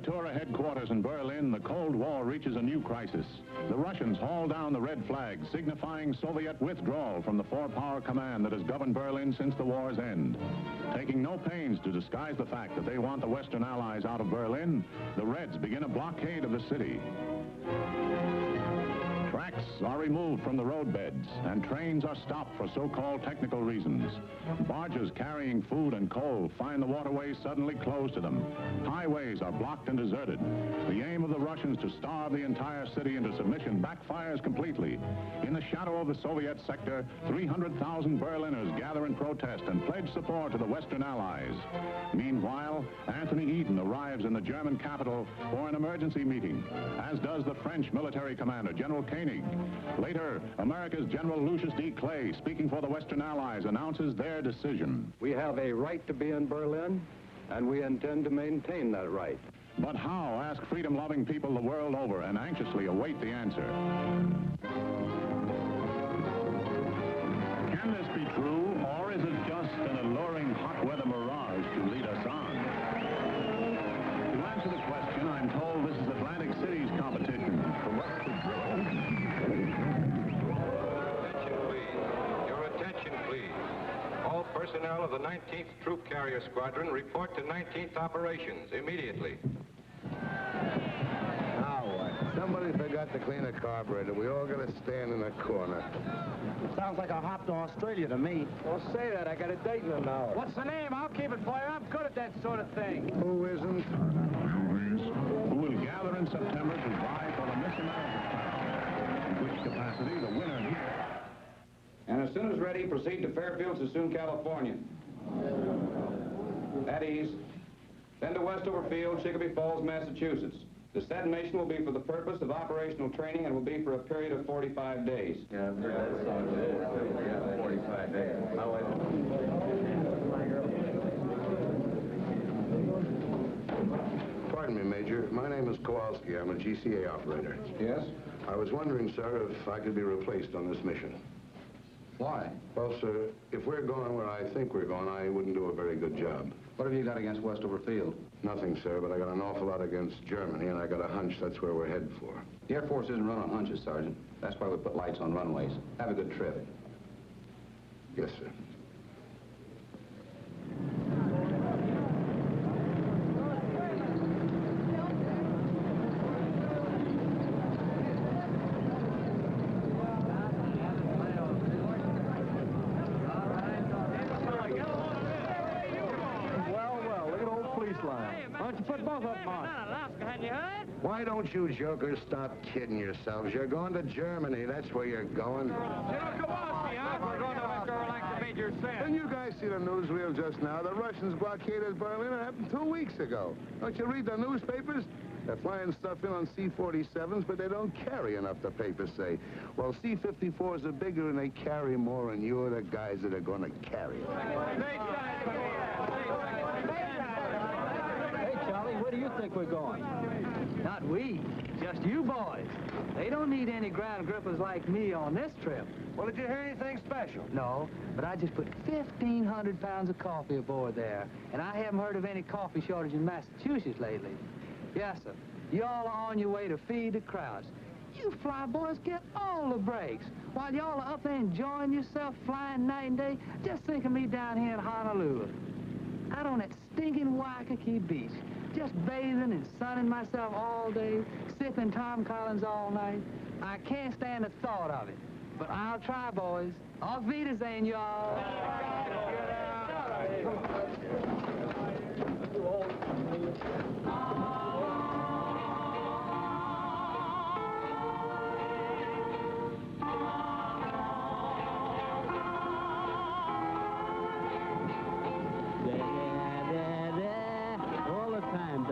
Ventura headquarters in Berlin, the Cold War reaches a new crisis. The Russians haul down the red flag, signifying Soviet withdrawal from the four-power command that has governed Berlin since the war's end. Taking no pains to disguise the fact that they want the Western Allies out of Berlin, the Reds begin a blockade of the city. Tracks are removed from the roadbeds, and trains are stopped for so-called technical reasons. Barges carrying food and coal find the waterways suddenly closed to them. Highways are blocked and deserted. The aim of the Russians to starve the entire city into submission backfires completely. In the shadow of the Soviet sector, 300,000 Berliners gather in protest and pledge support to the Western Allies. Meanwhile, Anthony Eden arrives in the German capital for an emergency meeting, as does the French military commander, General Koenig. Later, America's General Lucius D. Clay, speaking for the Western Allies, announces their decision. We have a right to be in Berlin, and we intend to maintain that right. But how, ask freedom-loving people the world over and anxiously await the answer. Can this be true, or is it just an alluring hot-weather mirage to lead us on? To answer the question, I'm told this is Atlantic City's competition. Personnel of the 19th Troop Carrier Squadron report to 19th Operations immediately. Now what? Somebody forgot to clean a carburetor. We all got to stand in a corner. Sounds like a hop to Australia to me. Don't say that. I got a date in an hour. What's the name? I'll keep it for you. I'm good at that sort of thing. Who isn't? Who will gather in September to vie for the Miss America crown. In which capacity the winner here. And as soon as ready, proceed to Fairfield, Sassoon, California. At ease. Then to Westover Field, Chicopee Falls, Massachusetts. The said mission will be for the purpose of operational training and will be for a period of 45 days. Yeah, that's all it is. Yeah, 45 days. Pardon me, Major. My name is Kowalski. I'm a GCA operator. Yes? I was wondering, sir, if I could be replaced on this mission. Why? Well, sir, if we're going where I think we're going, I wouldn't do a very good job. What have you got against Westover Field? Nothing, sir, but I got an awful lot against Germany, and I got a hunch that's where we're headed for. The Air Force isn't run on hunches, Sergeant. That's why we put lights on runways. Have a good trip. Yes, sir. Why don't you jokers stop kidding yourselves? You're going to Germany. That's where you're going. General Kowalski, we're going to Victor like the Major said. Didn't you guys see the newsreel just now? The Russians blockaded Berlin. It happened 2 weeks ago. Don't you read the newspapers? They're flying stuff in on C-47s, but they don't carry enough, the papers say. Well, C-54s are bigger and they carry more, and you're the guys that are going to carry it. Hey, Charlie, where do you think we're going? Not we, just you boys. They don't need any ground grippers like me on this trip. Well, did you hear anything special? No, but I just put 1,500 pounds of coffee aboard there, and I haven't heard of any coffee shortage in Massachusetts lately. Yes, sir. Y'all are on your way to feed the crowds. You fly boys get all the breaks. While y'all are up there enjoying yourself flying night and day, just think of me down here in Honolulu. Out on that stinking Waikiki beach, just bathing and sunning myself all day, sipping Tom Collins all night. I can't stand the thought of it. But I'll try, boys. Auf Wiedersehen, y'all. All the time,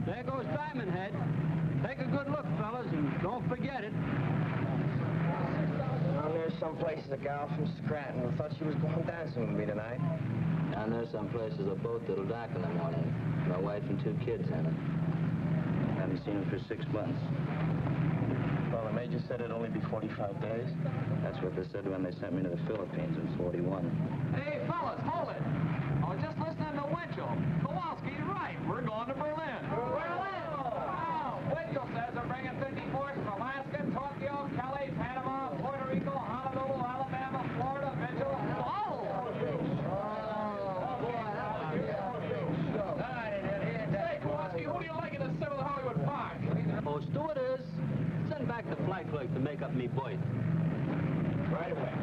There goes Diamond Head. Take a good look, fellas, and don't forget it. places a gal from Scranton who thought she was going dancing with me tonight. I know some places a boat that'll dock in the morning. My wife and 2 kids in it. Haven't seen them for 6 months. Well, the major said it'd only be 45 days. That's what they said when they sent me to the Philippines in 41. Hey, fellas, hold it. I was just listening to Winchell. Kowalski's right. We're going to Berlin. Berlin! Oh, Winchell says they're bringing 54s from Alaska, Tokyo, Cali, Panama, Puerto Rico, Honolulu, Alabama, Florida, Mitchell. Oh! Hey, Kowalski, who do you like in the 7th Hollywood Park? Oh, stewardess, send back the flight clerk to make up me berth. Right away.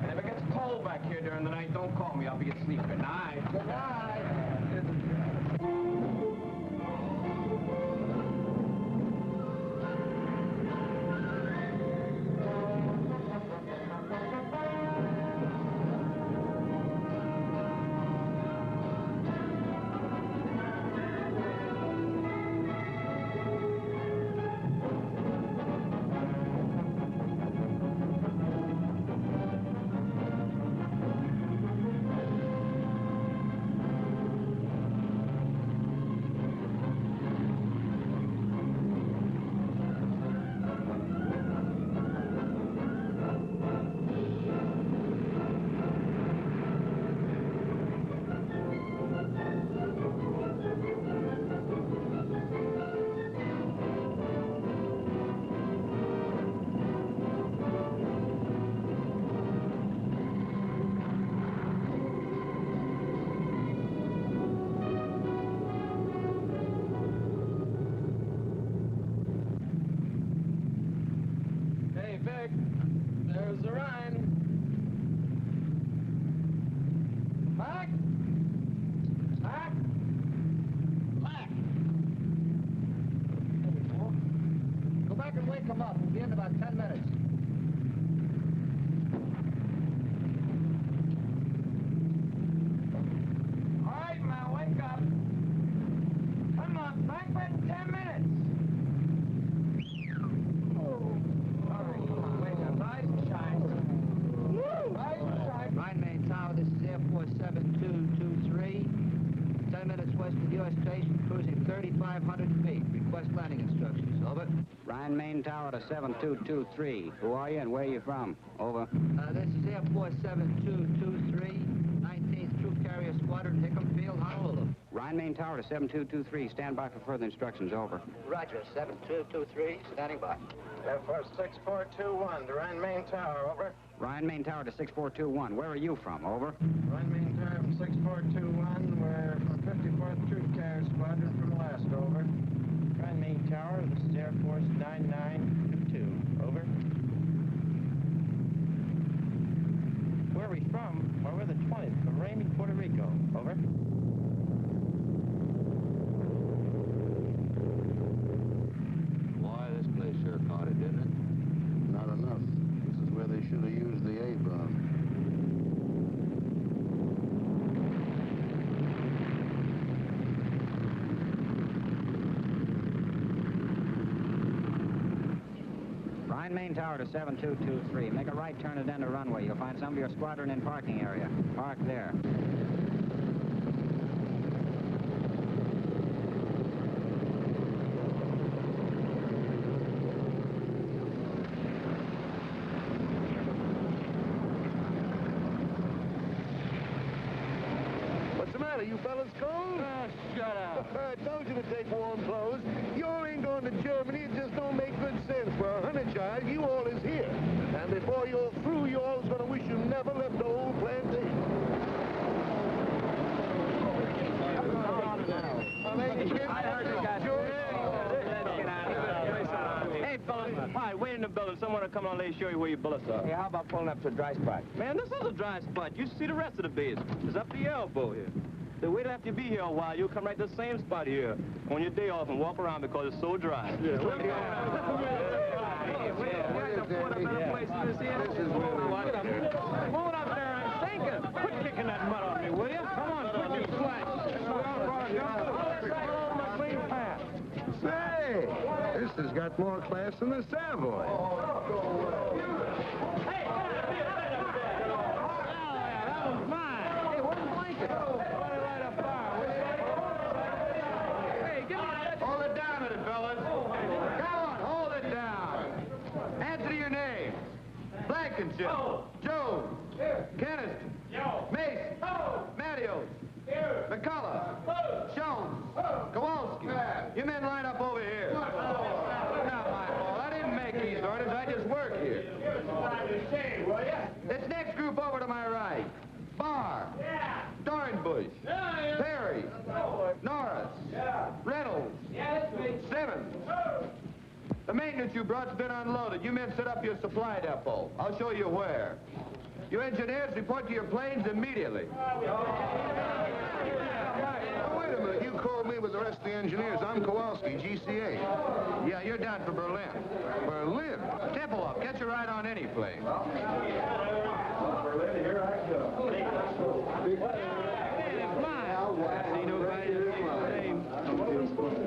And if it gets cold back here during the night, don't call me. I'll be asleep. Good night. Good night. Come up. We'll be in about 10 minutes. All right, man, wake up. Come on, Franklin, 10 minutes. Oh. All right, come on, wake up. Rise and shine. Woo! Rise and shine. Rhine Main Tower, this is Air Force 7223. 10 minutes west of U.S. Station, cruising 3,500 feet. Request landing instructions. Over. Rhine Main Tower to 7223. Who are you and where are you from? Over. This is Air Force 7223, 19th Troop Carrier Squadron, Hickam Field, Honolulu. Rhine Main Tower to 7223. Stand by for further instructions. Over. Roger, 7223, standing by. Air Force 6421 to Rhine Main Tower, over. Rhine Main Tower to 6421. Where are you from? Over. Rhine Main Tower from 6421. We're from 54th Troop Carrier Squadron from Alaska, over. Rhine Main Tower, this is Air Force 9922, over. Where are we from? Well, we're the 20th from Ramey, Puerto Rico, over. Boy, this place sure caught it, didn't it? Not enough. This is where they should have used the A-bomb. Rhine Main Tower to 7223. Make a right turn and then the runway. You'll find some of your squadron in parking area. Park there. What's the matter? You fellas cold? Shut up. I told you to take warm clothes. You all ain't going to Germany. It just don't make good sense. For 100 child, you all is here. And before you're through, you all's going to wish you never left the old plantation. Hey, fellas, hi, wait in the building. Someone will come on and show you where your bullets are. Hey, how about pulling up to a dry spot? Man, this is a dry spot. You see the rest of the base. It's up to your elbow here. So wait after you be here a while. You'll come right to the same spot here on your day off and walk around because it's so dry. Yeah. Move it up there and sink it. Quit kicking that mud off me, will you? Come on, quit your slack. Say, this has got more class than the Savoy. Hey, ship. Oh. Jones. Here. Kenneth. Yo. Mace. Oh. Matthews. Here. McCullough. Oh. Jones. Oh. Kowalski. You men line up over here. Not my fault. I didn't make these orders. I just work here. Give us time to shave, will ya? This next group over to my right. Barr. Yeah. Dornbush. Yeah. Perry. Oh. Norris. Yeah. Reynolds. Yeah, that's me. Simmons. Oh. The maintenance you brought's been unloaded. You men set up your supply depot. I'll show you where. You engineers report to your planes immediately. Oh, wait a minute. You called me with the rest of the engineers. I'm Kowalski, GCA. Yeah, you're down for Berlin. Berlin? Temple up. Get your ride on any plane. Berlin, here I go.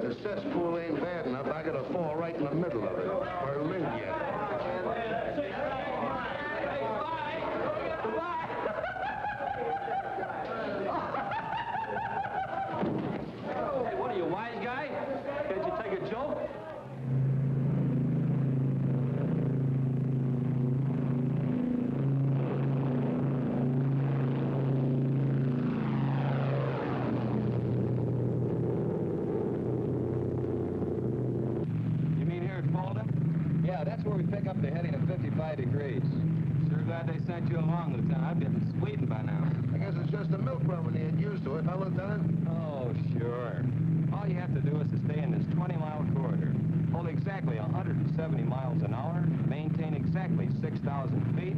The cesspool ain't bad enough. I gotta fall right in the middle of it. Berlin yet. Hey, what are you, wise guy? Can't you take a joke? You mean here at Fulton? Yeah, that's where we pick up the heading of 55 degrees. Sure glad they sent you along, Lieutenant. I've been Sweden by now. I guess it's just a milk run when you get used to it, huh, Lieutenant? Oh, sure. All you have to do is to stay in this 20-mile corridor, hold exactly 170 miles an hour, maintain exactly 6,000 feet,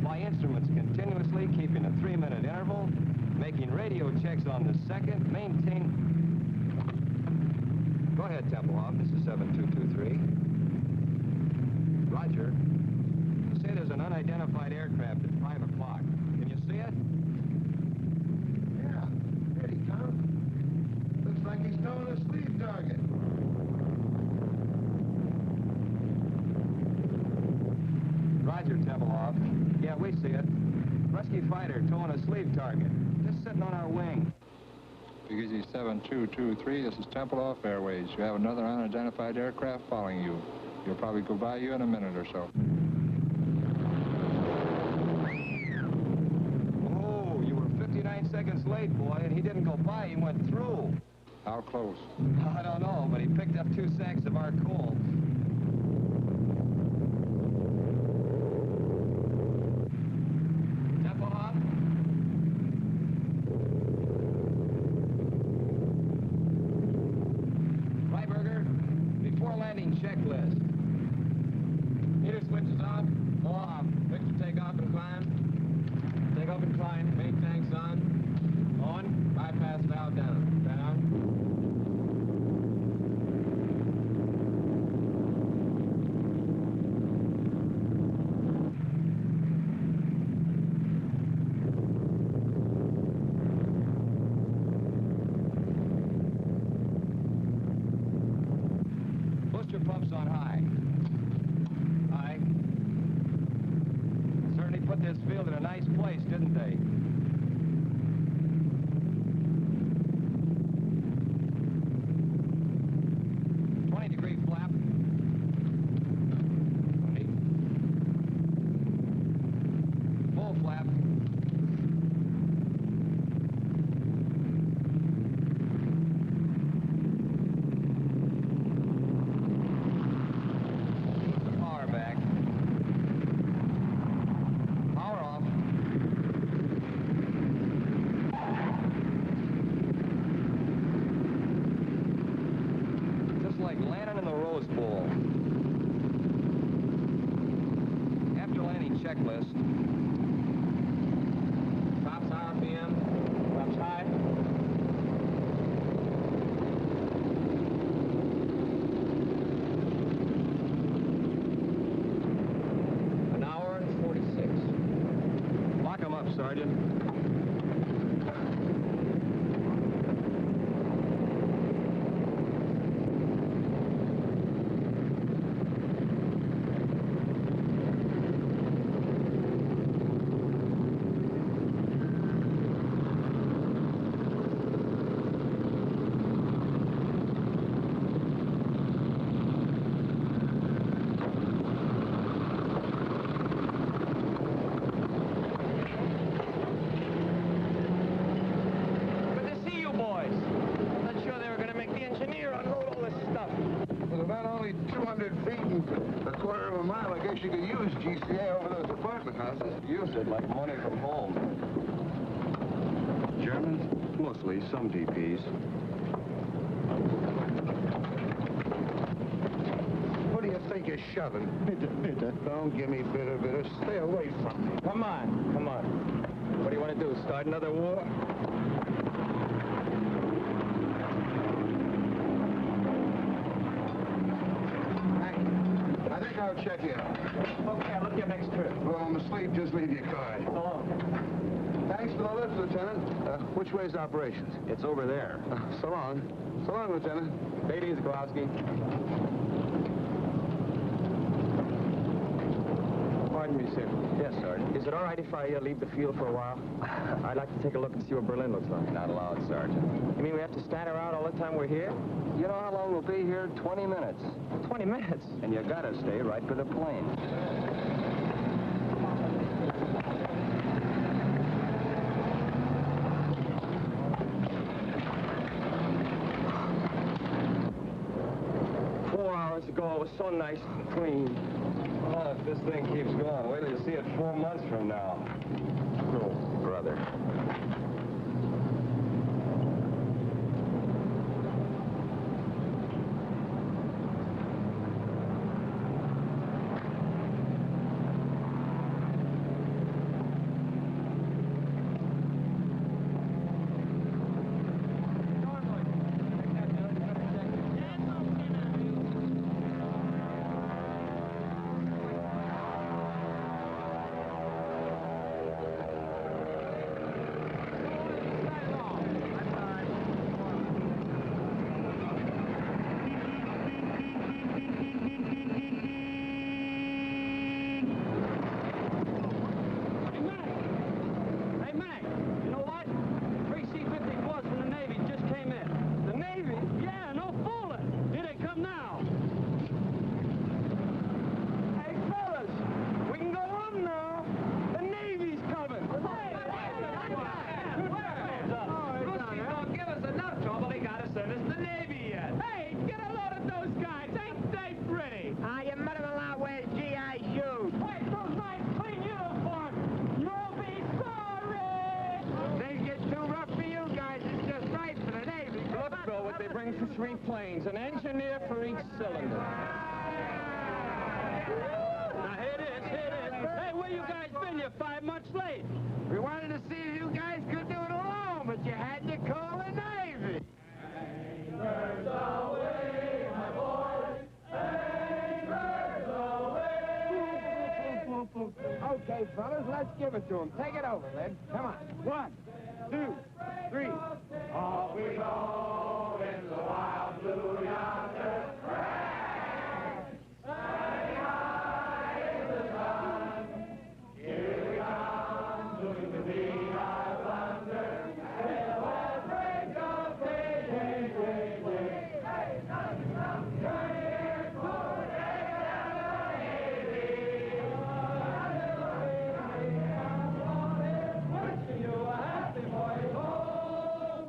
fly instruments continuously, keeping a 3-minute interval, making radio checks on the second, maintain... Go ahead, Tempelhoff. This is 7223. Roger. You say there's an unidentified aircraft at 5 o'clock. Can you see it? Yeah. There he comes. Looks like he's towing a sleeve target. Roger, Tempelhoff. Yeah, we see it. Rescue fighter towing a sleeve target. Just sitting on our wing. Easy 7223, this is Tempelhoff Airways. You have another unidentified aircraft following you. He'll probably go by you in a minute or so. Oh, you were 59 seconds late, boy, and he didn't go by, he went through. How close? I don't know, but he picked up 2 sacks of our coal. Tempelhoff? Freiberger, before landing checklist. Meter switches off. Go off. Victor, take off and climb. Take off and climb. Main tanks on. On. Bypass valve down. Down. Booster pumps on high. High. Certainly put this field in a nice place, didn't they? Degree flap. 20. Full flap. Put the power back. Power off. Just like landing in the Rose Bowl. After landing checklist. Tops RPM. Tops high. An hour and 46. Lock 'em up, Sergeant. Well, I guess you could use GCA over those apartment houses. Use it like money from home. Germans? Mostly, some DPs. What do you think you're shoving? Bitter. Don't give me bitter. Stay away from me. Come on, come on. What do you want to do, start another war? I think I'll check you out. Okay, I'll look you next trip. Well, I'm asleep. Just leave your card. So long. Thanks for the lift, Lieutenant. Which way's operations? It's over there. So long. So long, Lieutenant. Take it easy, Kowalski. Pardon me, sir. Yes, Sergeant. Is it all right if I leave the field for a while? I'd like to take a look and see what Berlin looks like. Not allowed, Sergeant. You mean we have to stand around all the time we're here? You know how long we'll be here? 20 minutes. 20 minutes? And you gotta stay right for the plane. Ago, it was so nice and clean. Oh, if this thing keeps going, wait till you see it 4 months from now. Oh, brother. Three planes, an engineer for each cylinder. Now, here it is. Hey, where you guys been? You're 5 months late. We wanted to see if you guys could do it alone, but you had to call the Navy. Birds away, my boys. Hey, birds away. Okay, fellas, let's give it to them. Take it over, Led. Come on. 1, 2, 3. Off we go in the wild blue yonder. Standing high in the sun. Here we come to the beat our thunder. With the break of day. Hey, come here for the wishing you a happy voyage home.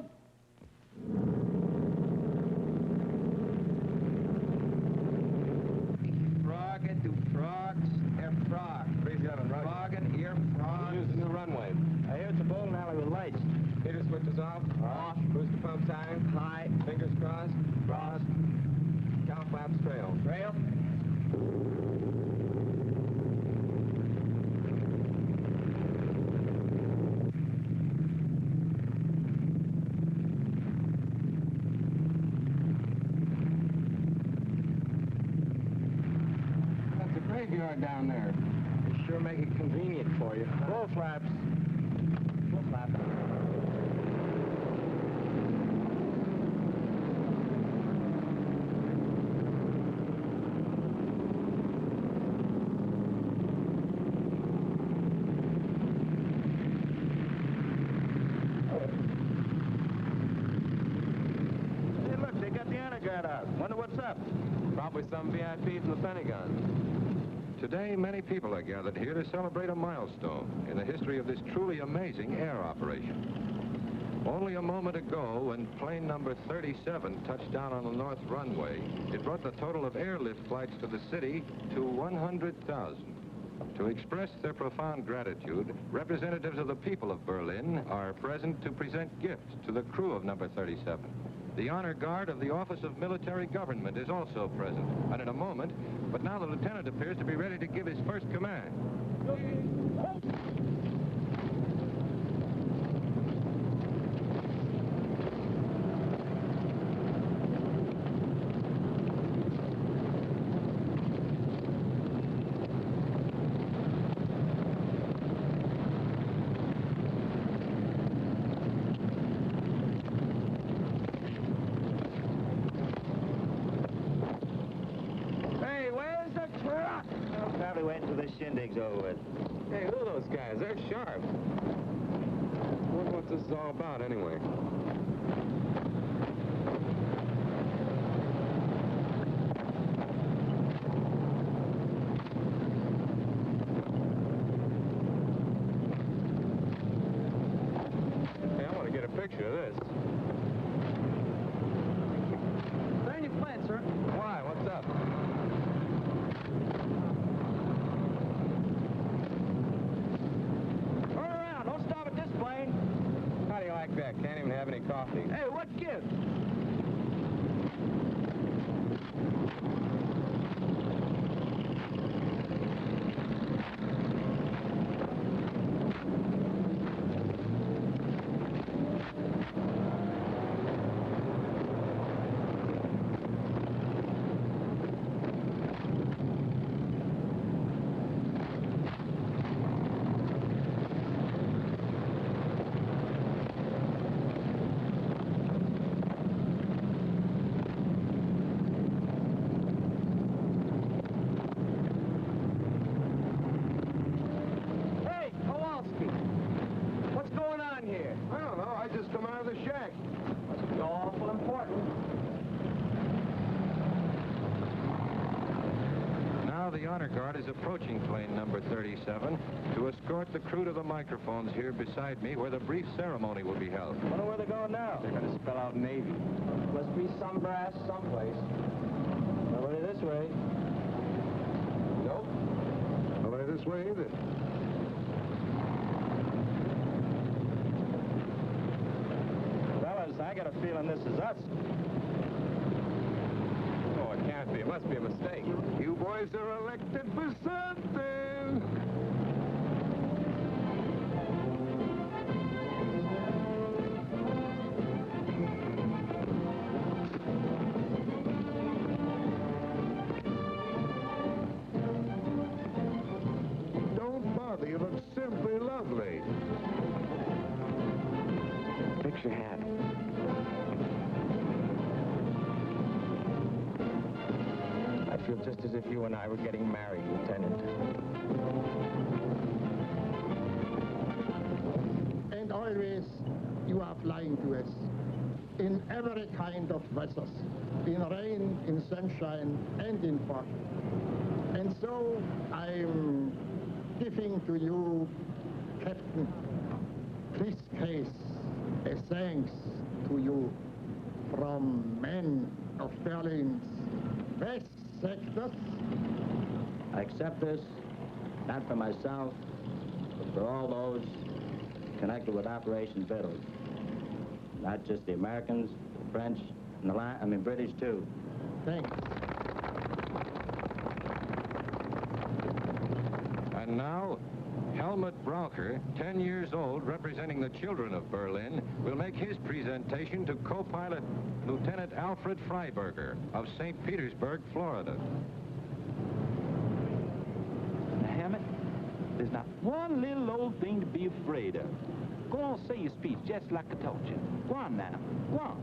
Froggen, do frogs, air frog. 37, right. Froggen, ear frog. Use the new runway. I hear it's a bowling alley with lights. Heater switches off. Off. Booster pump time. High. Fingers crossed. Crossed. Cow flaps trail. Trail. That's a graveyard down there. They sure make it convenient for you. Full flaps. Full flaps. Hey, look, they got the honor guard out. Wonder what's up. Probably some VIP from the Pentagon. Today, many people are gathered here to celebrate a milestone in the history of this truly amazing air operation. Only a moment ago, when plane number 37 touched down on the north runway, it brought the total of airlift flights to the city to 100,000. To express their profound gratitude, representatives of the people of Berlin are present to present gifts to the crew of number 37. The honor guard of the Office of Military Government is also present, and in a moment, but now the lieutenant appears to be ready to give his first command. Probably wait until this shindig's over with. Hey, look at those guys. They're sharp. I wonder what this is all about, anyway. Hey, I want to get a picture of this. Turn your flint, sir. Why? What's up? How do you like that? Can't even have any coffee. Hey, what gives? The honor guard is approaching plane number 37 to escort the crew to the microphones here beside me where the brief ceremony will be held. I wonder where they're going now. They're going to spell out Navy. Must be some brass someplace. Nobody this way. Nope. Nobody this way either. Fellas, I got a feeling this is us. Oh, it can't be. It must be a mistake. You boys are elected for something. Don't bother. You look simply lovely. Fix your hat. I feel just as if you and I were getting married, Lieutenant. And always you are flying to us in every kind of weather, in rain, in sunshine, and in fog. And so I'm giving to you, Captain, this case, a thanks to you from men of Berlin's best sectors. I accept this, not for myself, but for all those connected with Operation Biddle. Not just the Americans, the French, and the British too. Thanks. And now, Helmut Braucher, 10 years old, representing the children of Berlin, will make his presentation to co-pilot Lieutenant Alfred Freiberger of St. Petersburg, Florida. Now, Hammett, there's not one little old thing to be afraid of. Go on, say your speech just like I told you. Go on now. Go on.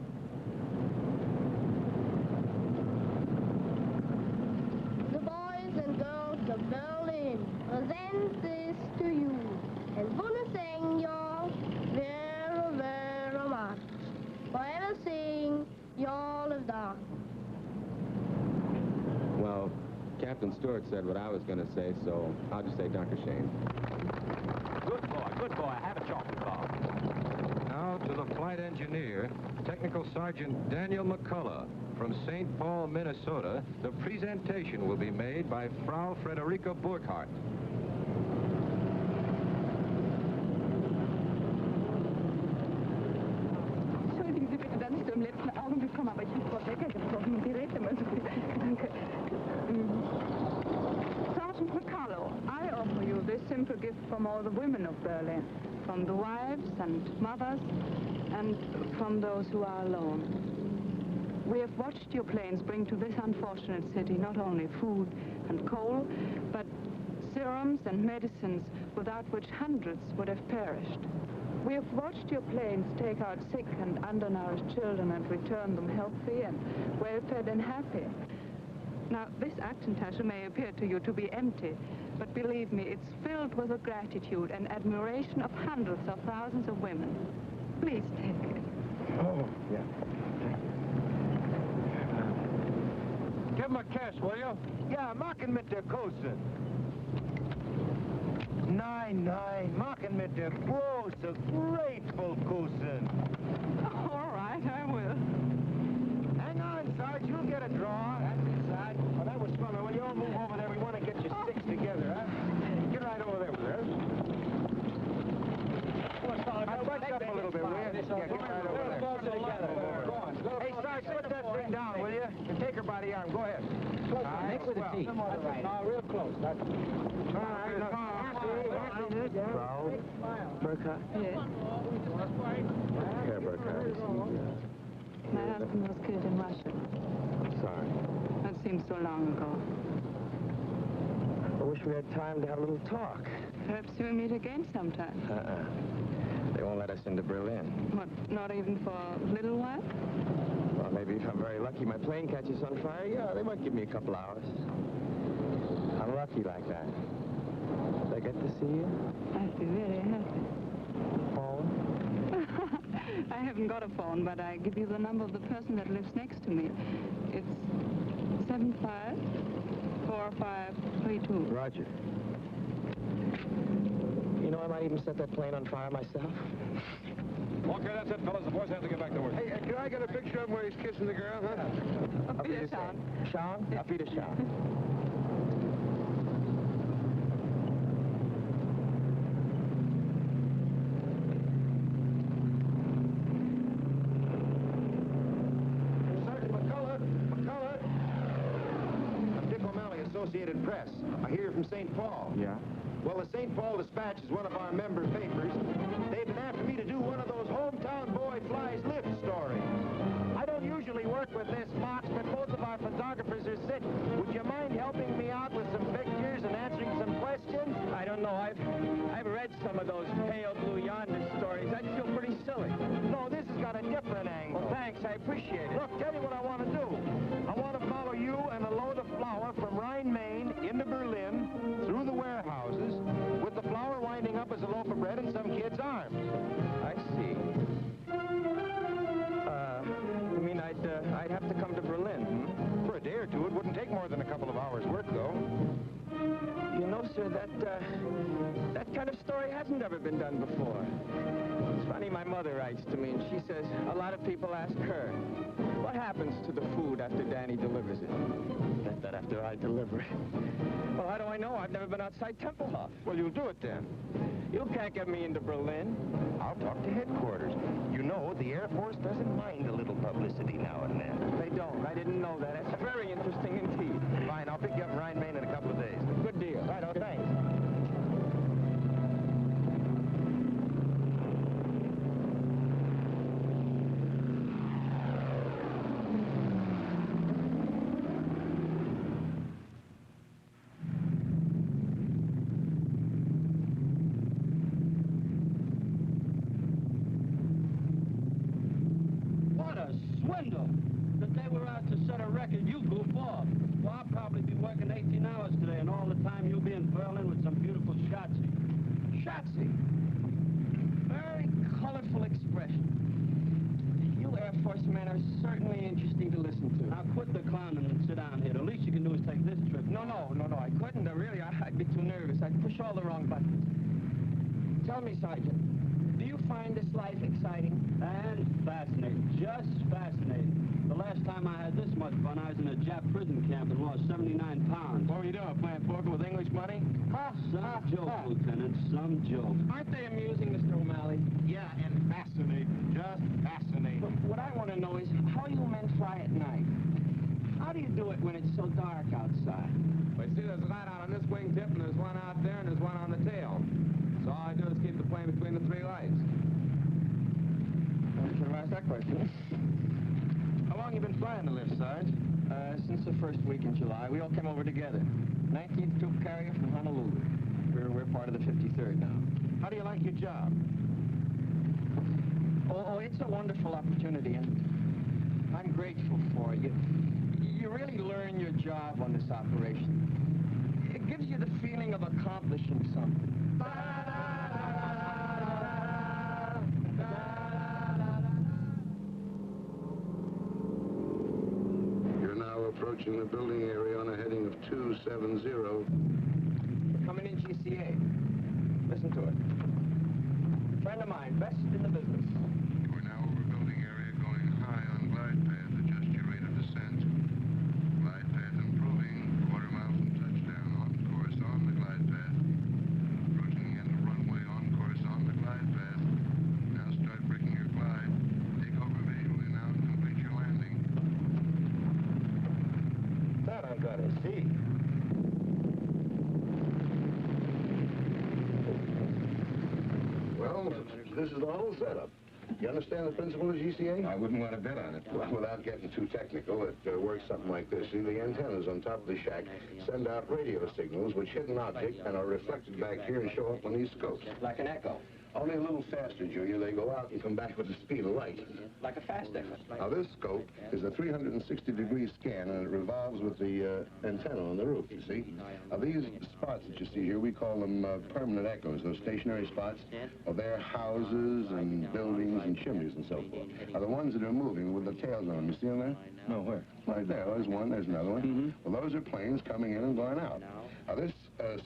The boys and girls of Berlin present this to you. And wanna thank y'all very, very much for everything y'all have done. Well, Captain Stewart said what I was going to say, so I'll just say Dr. Shane. Good boy, good boy. Have a chocolate bar. Now to the flight flight engineer, Technical Sergeant Daniel McCullough. From St. Paul, Minnesota, the presentation will be made by Frau Frederica Burkhardt. Entschuldigen Sie bitte, dass ich so im letzten Augenblick komme, aber ich habe Frau Becker gesprochen und die redet immer so viel. Danke. Sergeant McCullough, I offer you this simple gift from all the women of Berlin, from the wives and mothers, and from those who are alone. We have watched your planes bring to this unfortunate city not only food and coal, but serums and medicines without which hundreds would have perished. We have watched your planes take out sick and undernourished children and return them healthy and well-fed and happy. Now, this Aktentasche may appear to you to be empty, but believe me, it's filled with the gratitude and admiration of hundreds of thousands of women. Please take it. Oh, yeah. Give him a kiss, will you? Ja, mach ihn mit der Kose. Nein, nein, mach ihn mit der große, grateful Kose. All right, I will. Hang on, Sarge, you'll get a draw. That's it, Sarge. Well, that was fun. Will you all move over there? We want to get your sticks together, huh? Get right over there with her. I'll bust up a little bit, will you? Yeah, get right over there. Hey, Sarge, put that thing down, will you? And take her by the arm. Go ahead. Close, next with the teeth. Right. No, real close. That's it. Frau Burkhardt? Yes. Herr Burkhardt. My husband was killed in Russia. Sorry. That seems so long ago. I wish we had time to have a little talk. Perhaps we'll meet again sometime. They won't let us into Berlin. What, not even for a little while? Well, maybe if I'm very lucky, my plane catches on fire. Yeah, they might give me a couple hours. I'm lucky like that. Did I get to see you? I'd be very happy. Phone? I haven't got a phone, but I give you the number of the person that lives next to me. It's 754532. Roger. You know, I might even set that plane on fire myself. Okay, that's it, fellas. The boys have to get back to work. Hey, can I get a picture of him where he's kissing the girl, huh? Auf Wiedersehen. Sean? Auf Wiedersehen. Sergeant McCullough. I'm Dick O'Malley, Associated Press. I hear you're from St. Paul. Yeah? Well, the St. Paul Dispatch is one of our member papers. They've been after me to do one of those hometown boy flies lift stories. I don't usually work with this box, but both of our photographers are sick. Would you mind helping me out with some pictures and answering some questions? I don't know. I've read some of those pale blue yonder stories. I'd feel pretty silly. No, this has got a different angle. Well, thanks. I appreciate it. Look, tell you what I want to do. I want to follow you and a load of flour from Rhine, Maine into Berlin through the warehouses, with the flour winding up as a loaf of bread in some kid's arms. I see. You mean I'd have to come to Berlin, hmm? For a day or two. It wouldn't take more than a couple of hours' work, though. You know, sir, that kind of story hasn't ever been done before. It's funny, my mother writes to me, and she says a lot of people ask her, what happens to the food after Danny delivers it? That after I deliver it. Well, how do I know? I've never been outside Tempelhof. Well, you'll do it then. You can't get me into Berlin. I'll talk to headquarters. You know, the Air Force doesn't mind a little publicity now and then. They don't. I didn't know that. That's very interesting indeed. Fine, I'll pick you up in Rhine, Maine in a couple of days. Good deal. Right, oh, thanks. Swindle! That they were out to set a record, you goof off. Well, I'll probably be working 18 hours today, and all the time you'll be in Berlin with some beautiful Schatzi. Schatzi? Very colorful expression. You Air Force men are certainly interesting to listen to. Now quit the clowning and sit down here. The least you can do is take this trip. No, I couldn't. Really, I'd be too nervous. I'd push all the wrong buttons. Tell me, Sergeant, do you find this life exciting? And just fascinating. The last time I had this much fun, I was in a Jap prison camp and lost 79 pounds. What were you doing, playing poker with English money? Some joke, Lieutenant, some joke. Aren't they amusing, Mr. O'Malley? Yeah, and fascinating. Just fascinating. But what I want to know is how you men fly at night. How do you do it when it's so dark outside? Well, you see, there's a light out on this wingtip, and there's one out there, and there's one on the tail. So all I do is keep the plane between the three lights. I should have asked that question. How long you been flying the lift, Sarge? Since the first week in July. We all came over together. 19th troop carrier from Honolulu. We're part of the 53rd now. How do you like your job? Oh, it's a wonderful opportunity, and I'm grateful for it. You really learn your job on this operation. It gives you the feeling of accomplishing something. You're now approaching the building area on a heading of 270. We're coming in GCA. Listen to it. Friend of mine, best in the business. We're now over building area going high on glide path. Adjust your rate of descent. Glide path improving. Quarter mile from touchdown. On course on the glide path. Approaching the end of runway. On course on the glide path. Now start breaking your glide. Take over visually now and complete your landing. That I gotta see. Well, this is the whole setup. You understand the principle of GCA? I wouldn't want to bet on it. Well, without getting too technical, it works something like this. See, the antennas on top of the shack send out radio signals which hit an object and are reflected back here and show up on these scopes. Like an echo. Only a little faster, Junior. They go out and come back with the speed of light. Like a fast echo. Now, this scope is a 360-degree scan, and it revolves with the antenna on the roof, you see. Now, these spots that you see here, we call them permanent echoes. Those stationary spots, well, they're houses and buildings and chimneys and so forth. Now, the ones that are moving with the tails on them, you see them there? No, where? Right there. There's one, there's another one. Mm-hmm. Well, those are planes coming in and going out. Now, this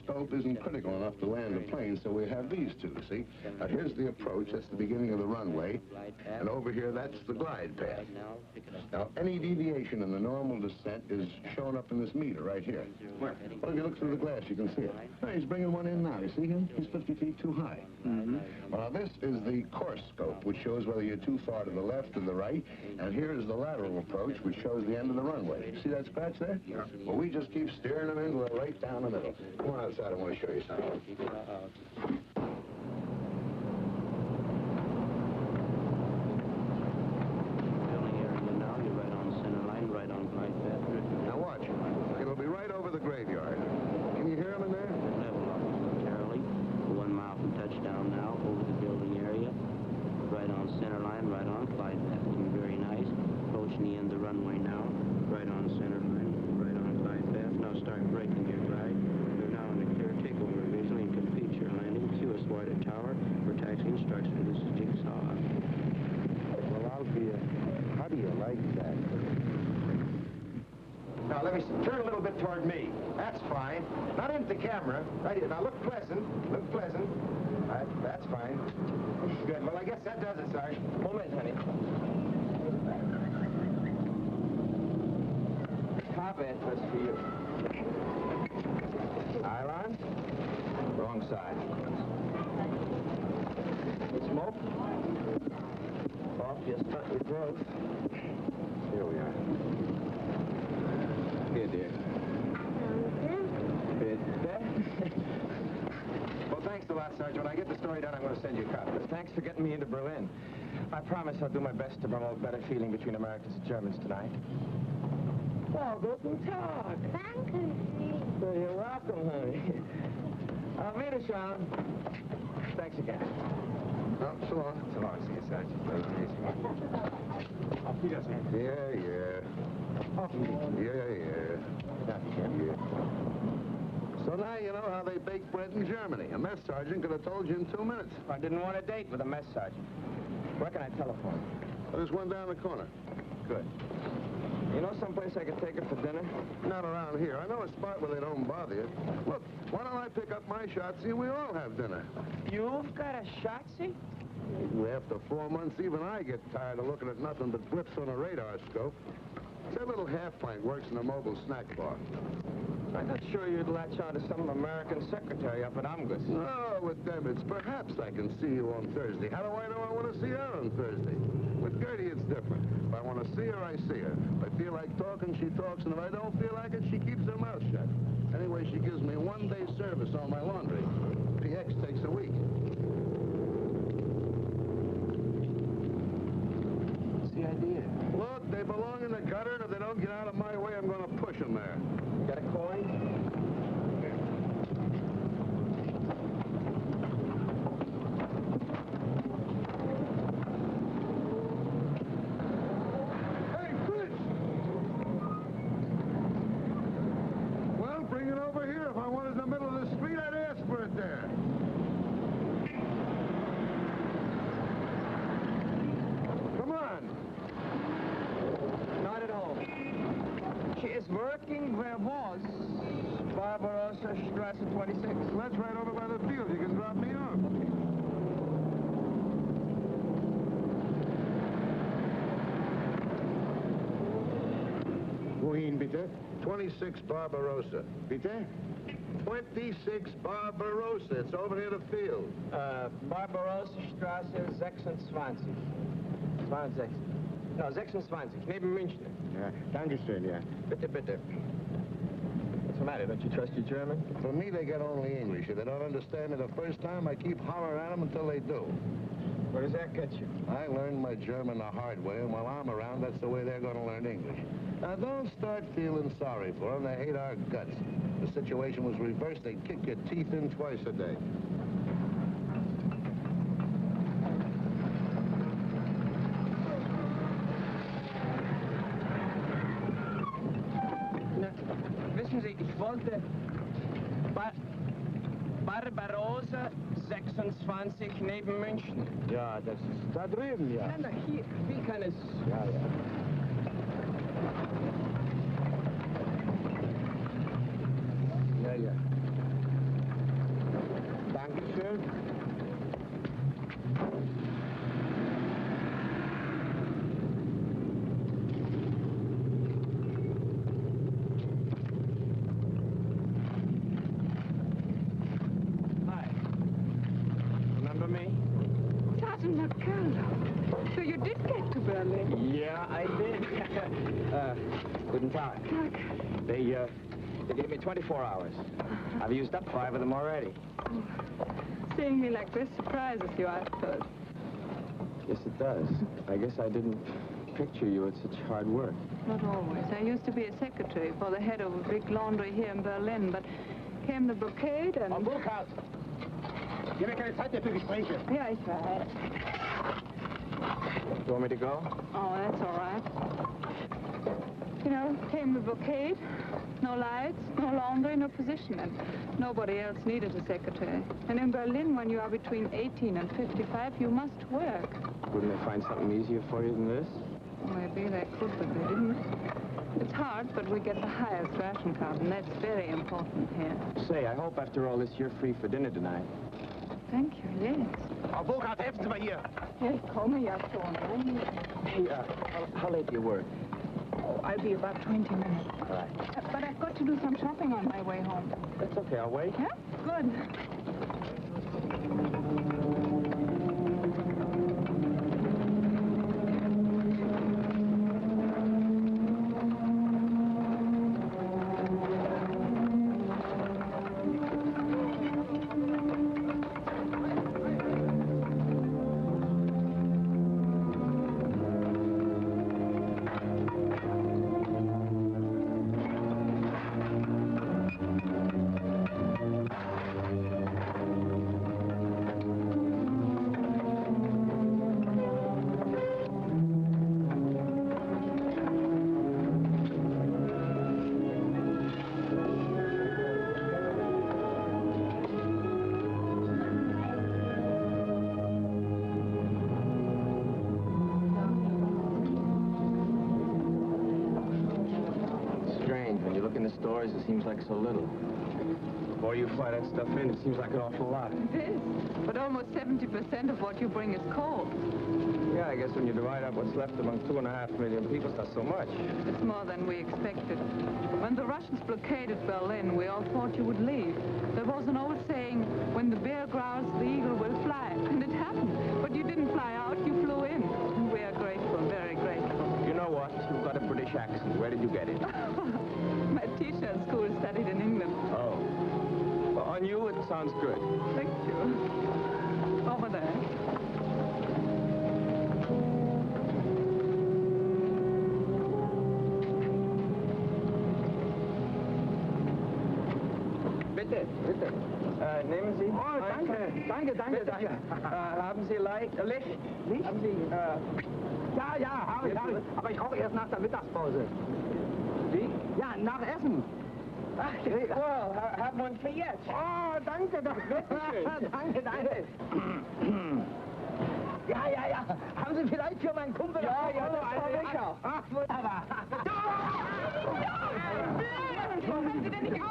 scope isn't critical enough to land a plane, so we have these two, see? Now, here's the approach. That's the beginning of the runway. And over here, that's the glide path. Now, any deviation in the normal descent is shown up in this meter right here. Where? Well, if you look through the glass, you can see it. Oh, he's bringing one in now. You see him? He's 50 feet too high. Mm-hmm. Well, now, this is the course scope, which shows whether you're too far to the left or the right. And here is the lateral approach, which shows the end of the runway. See that scratch there? Yeah. Well, we just keep steering them in right down the middle. Come on outside. I want to show you something. Building area now, you're right on center line, right on glide path. Now watch. It'll be right over the graveyard. Can you hear him in there? Level off momentarily. 1 mile from touchdown now, over the building area. Right on center line, right on glide path. Looking very nice. Approaching the end of the runway now. Right on center line, right on glide path. Now start braking your glide. You're now in the clear takeover visually and complete your landing. QS Water Tower for taxi instruction. This is Jigsaw. Well, Alfie, how do you like that? Now, let me turn a little bit toward me. That's fine. Not into the camera. Right here. Now, look pleasant. Look pleasant. Right, that's fine. Good. Well, I guess that does it, Sarge. Moment, honey. Top end, that's for you. Island. Wrong side. Smoke. Off your stunt your growth. Here we are. Here, dear. Good day. Well, thanks a lot, Sergeant. When I get the story done, I'm going to send you a copy. But thanks for getting me into Berlin. I promise I'll do my best to promote better feeling between Americans and Germans tonight. Well, guten Tag. Well, you're welcome, honey. Auf Wiedersehen. Thanks again. Oh, so long. So long, see you, Sergeant. Auf Wiedersehen. Yeah. Auf Wiedersehen. Yeah. So now you know how they bake bread in Germany. A mess sergeant could have told you in 2 minutes. I didn't want a date with a mess sergeant. Where can I telephone? There's one down the corner. Good. You know someplace I could take her for dinner? Not around here. I know a spot where they don't bother you. Look, why don't I pick up my Shotzi and we all have dinner? You've got a Shotzi? After 4 months, even I get tired of looking at nothing but blips on a radar scope. That little half pint works in a mobile snack bar. I'm not sure you'd latch on to some American secretary up at Umgus. No, with them, it's perhaps I can see you on Thursday. How do I know I want to see her on Thursday? With Gertie, it's different. If I want to see her, I see her. If I feel like talking, she talks, and if I don't feel like it, she keeps her mouth shut. Anyway, she gives me 1 day service on my laundry. PX takes a week. What's the idea? Look, they belong in the gutter, and if they don't get out of my way, I'm going to push them there. Got a coin? Hey, Clift! Well, bring it over here. If I wanted it in the middle of the street, I'd ask for it there. Come on. Not at all. She is working where was Barbarossa Strasse 26. That's right over by the field. You can drop me off. Wohin, bitte? 26 Barbarossa. Bitte? 26 Barbarossa. It's over near the field. Barbarossa Strasse 26. 26. No, 26. Neben München. Ja, Dankeschön, ja. Bitte, bitte. What's the matter? Don't you trust your German? For me, they get only English. If they don't understand it the first time, I keep hollering at them until they do. Where does that get you? I learned my German the hard way, and while I'm around, that's the way they're going to learn English. Now, don't start feeling sorry for them. They hate our guts. If the situation was reversed, they'd kick your teeth in twice a day. Wissen Sie, ich wollte Barbarossa 26 neben München. Ja, das ist da drüben, ja. Na, hier, wie kann es... Ja, ja. Ja, ja. Dankeschön. Sergeant McCullough. So you did get to Berlin? Yeah, I did. Guten Tag. They gave me 24 hours. I've used up 5 of them already. Oh. Seeing me like this surprises you, I suppose. Yes, it does. I guess I didn't picture you at such hard work. Not always. I used to be a secretary for the head of a big laundry here in Berlin, but came the blockade and... Frau Burkhardt! Hier haben wir keine Zeit mehr für Gespräche. Ja, ich weiß. You want me to go? Oh, that's all right. You know, came the blockade. No lights, no laundry, no position, and nobody else needed a secretary. And in Berlin, when you are between 18 and 55, you must work. Wouldn't they find something easier for you than this? Maybe they could, but they didn't. It's hard, but we get the highest ration card, and that's very important here. Say, I hope after all this you're free for dinner tonight. Thank you, yes. Frau Burkhardt, helfen Sie mal hier. Ja, ich komme ja schon. Hey, how late do you work? Oh, I'll be about 20 minutes. All right. But I've got to do some shopping on my way home. That's okay, I'll wait. Yeah? Good. It seems like so little. Boy, you fly that stuff in, it seems like an awful lot. It is. But almost 70% of what you bring is coal. Yeah, I guess when you divide up what's left among 2.5 million people, it's not so much. It's more than we expected. When the Russians blockaded Berlin, we all thought you would leave. There was an old saying, when the bear growls, the eagle will fly. And it happened. But you didn't fly out, you flew in. And we are grateful, very grateful. You know what? You've got a British accent. Where did you get it? My teacher at school studied in England. Oh. Well, on you, it sounds good. Thank you. Over there. Bitte, bitte. Nehmen Sie? Oh, danke, danke, danke, Bitte. danke. Haben Sie Licht? Licht? Haben Sie, Ja, habe ich. Aber ich rauche erst nach der Mittagspause. Wie? Ja, nach Essen. Ach, well, have one for jetzt. Oh, danke, danke. Danke, danke. Ja. Haben Sie vielleicht für meinen Kumpel... Ja, das habe ich auch. Ach, wunderbar. Hören Sie denn nicht auf?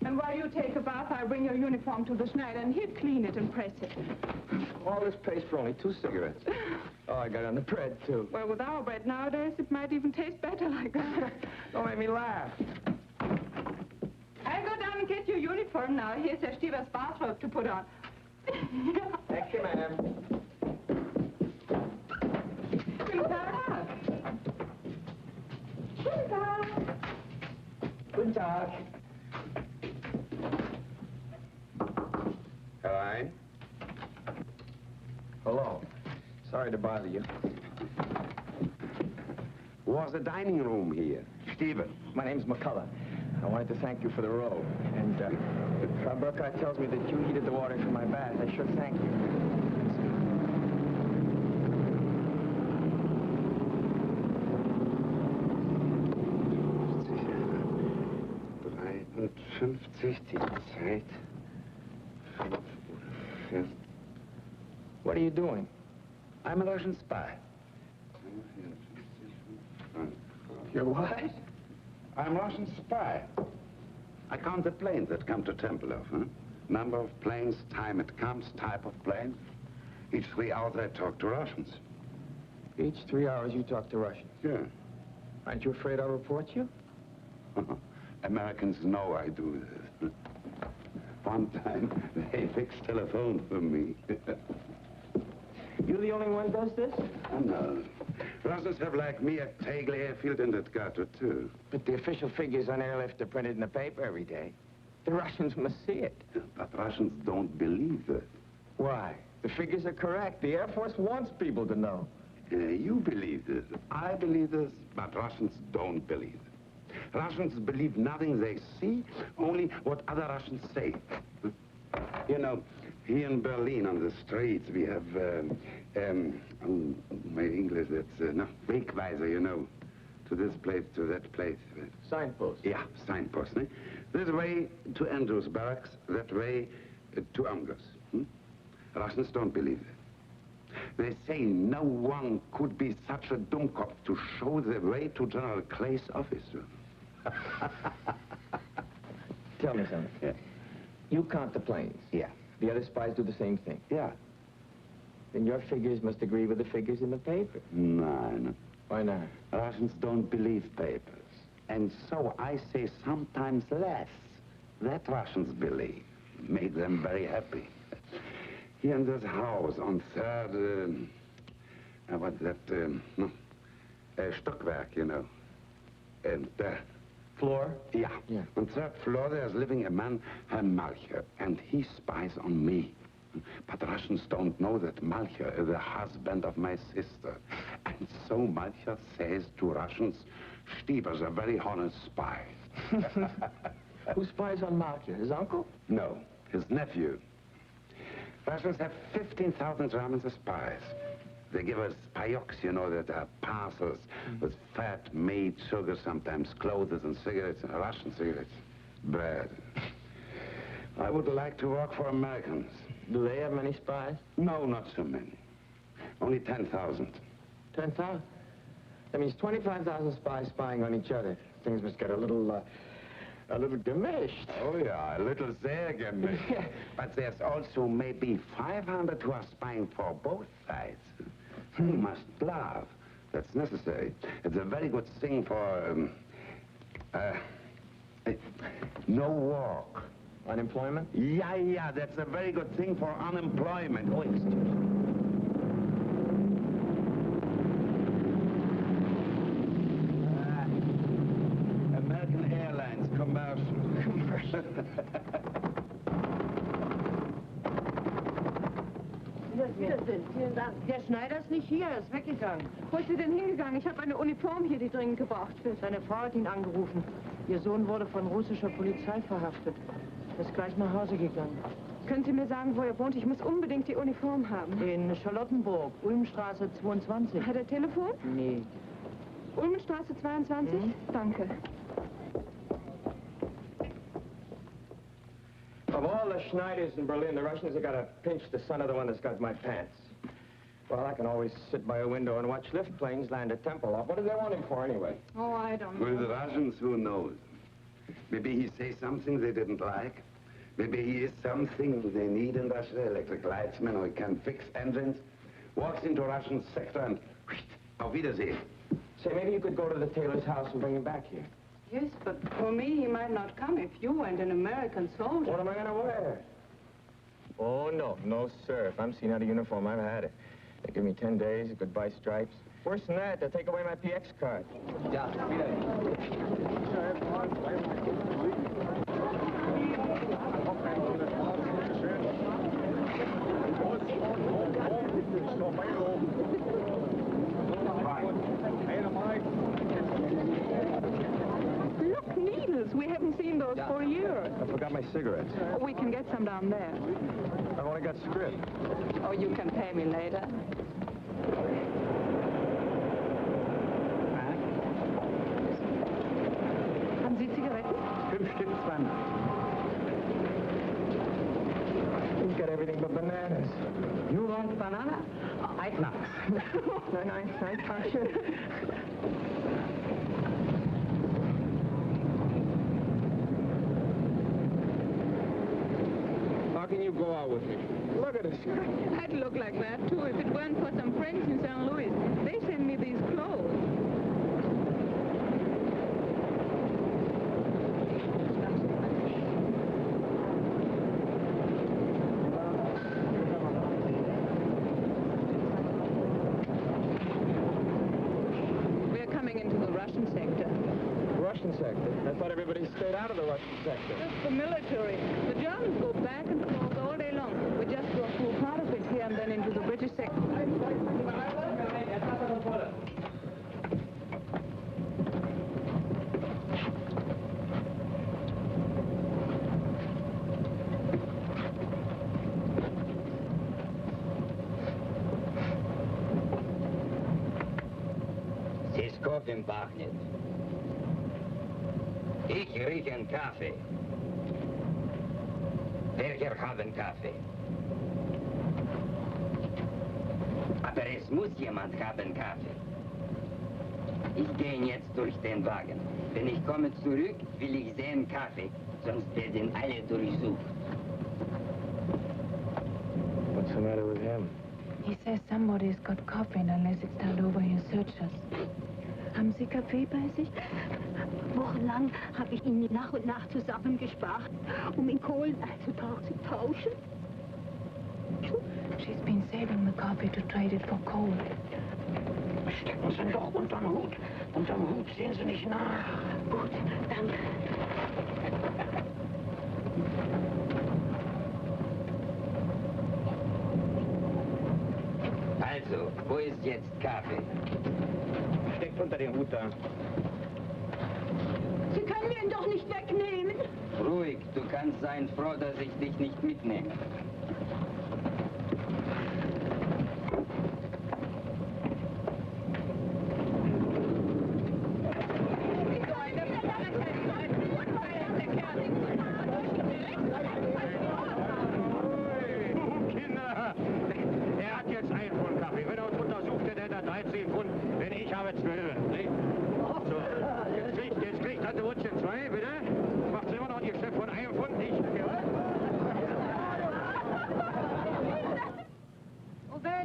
And while you take a bath, I bring your uniform to the Schneider, and he'll clean it and press it. All this paste for only 2 cigarettes. Oh, I got it on the bread, too. Well, with our bread nowadays, it might even taste better like that. Don't make me laugh. I'll go down and get your uniform now. Here's Herr Stieber's bathrobe to put on. Thank you, ma'am. Guten Tag. Guten Tag. Guten Tag. Caroline? Hello. Sorry to bother you. Was the dining room here? Stephen, my name's McCullough. I wanted to thank you for the robe. And, Frau Burkhardt tells me that you heated the water for my bath. I sure thank you. 53, die Zeit. 5 oder 4. What are you doing? I'm a Russian spy. You're what? I'm a Russian spy. I count the planes that come to Tempelhof, huh? Number of planes, time it comes, type of plane. Each 3 hours I talk to Russians. Each 3 hours you talk to Russians? Yeah. Aren't you afraid I'll report you? Americans know I do this. One time, they fixed telephone for me. You the only one does this? No. Russians have, like me, a Tegel airfield in that gutter, too. But the official figures on airlift are printed in the paper every day. The Russians must see it. But Russians don't believe it. Why? The figures are correct. The Air Force wants people to know. You believe this. I believe this, but Russians don't believe it. Russians believe nothing they see, only what other Russians say. You know, here in Berlin on the streets we have, my English, that's, no, Wegweiser, you know, to this place, to that place. Signpost? Yeah, signpost. Eh? This way to Andrews Barracks, that way to Amgos. Russians don't believe it. They say no one could be such a dummkopf to show the way to General Clay's office. Tell me something. Yeah. You count the planes. Yeah. The other spies do the same thing. Yeah. Then your figures must agree with the figures in the paper. No. Why not? Russians don't believe papers. And so I say sometimes less that Russians believe. Make them very happy. Here in this house on 3rd, what's that, Stockwerk, you know. And, Floor? Yeah. On 3rd floor there's living a man, Herr Malcher, and he spies on me. But Russians don't know that Malcher is the husband of my sister. And so Malcher says to Russians, Stieber's a very honest spy. Who spies on Malcher? His uncle? No, his nephew. Russians have 15,000 Germans as spies. They give us payoks, you know, that are parcels with fat, meat, sugar, sometimes clothes and cigarettes, Russian cigarettes, bread. I would like to work for Americans. Do they have many spies? No, not so many. Only 10,000. 10,000? That means 25,000 spies spying on each other. Things must get a little gemished. Oh, yeah, a little sehr gemished. But there's also maybe 500 who are spying for both sides. You must laugh. That's necessary. It's a very good thing for, no work. Unemployment? Yeah, that's a very good thing for unemployment. Oh, excuse me. American Airlines, commercial. Wiedersehen. Vielen Dank. Der Schneider ist nicht hier, er ist weggegangen. Wo ist sie denn hingegangen? Ich habe eine Uniform hier, die dringend gebraucht wird. Seine Frau hat ihn angerufen. Ihr Sohn wurde von russischer Polizei verhaftet. Er ist gleich nach Hause gegangen. Können Sie mir sagen, wo er wohnt? Ich muss unbedingt die Uniform haben. In Charlottenburg, Ulmstraße 22. Hat er Telefon? Nee. Ulmenstraße 22? Danke. Of all the Schneiders in Berlin, the Russians have got to pinch the son of the one that's got my pants. Well, I can always sit by a window and watch lift planes land at Temple. What do they want him for, anyway? Oh, I don't know. With the Russians, who knows? Maybe he says something they didn't like. Maybe he is something they need in Russia, electric lightsman who can fix engines, walks into Russian sector and auf Wiedersehen. Say, maybe you could go to the tailor's house and bring him back here. Yes, but for me, he might not come if you and an American soldier. What am I going to wear? Oh, no, sir. If I'm seen out of uniform, I've had it. They give me 10 days, goodbye stripes. Worse than that, they'll take away my PX card. Ja, Look, needles. We haven't seen those for a year. I forgot my cigarettes. We can get some down there. I've only got script. Oh, you can pay me later. Haben Sie Zigaretten? 5 Stück, 20. He's got everything but bananas. You want banana? I not. Nein, danke. How can you go out with me? Look at this. I'd look like that, too, if it weren't for some friends in St. Louis. They send me these clothes. We're coming into the Russian sector. Russian sector? I thought everybody stayed out of the Russian sector. Just the military. The Germans go back and forth all day long. We just go through part of it here and then into the British sector. Siskov im Bachnet. Ich rieche einen Kaffee. Welcher haben Kaffee? Aber es muss jemand haben Kaffee. Ich gehe jetzt durch den Wagen. Wenn ich komme zurück, will ich sehen Kaffee, sonst werden alle durchsucht. What's the matter with him? He says somebody's got coffee and unless it's turned over, he'll search us. Haben Sie Kaffee bei sich? Wochenlang habe ich ihn nach und nach zusammengespart, in Kohlen einzutauschen. She's been saving the coffee to trade it for coal. Stecken Sie doch unterm Hut. Unterm Hut sehen Sie nicht nach. Gut, danke. Also, wo ist jetzt Kaffee? Steckt unter den Hut da. Sie können mir ihn doch nicht wegnehmen. Ruhig, du kannst sein froh, dass ich dich nicht mitnehme.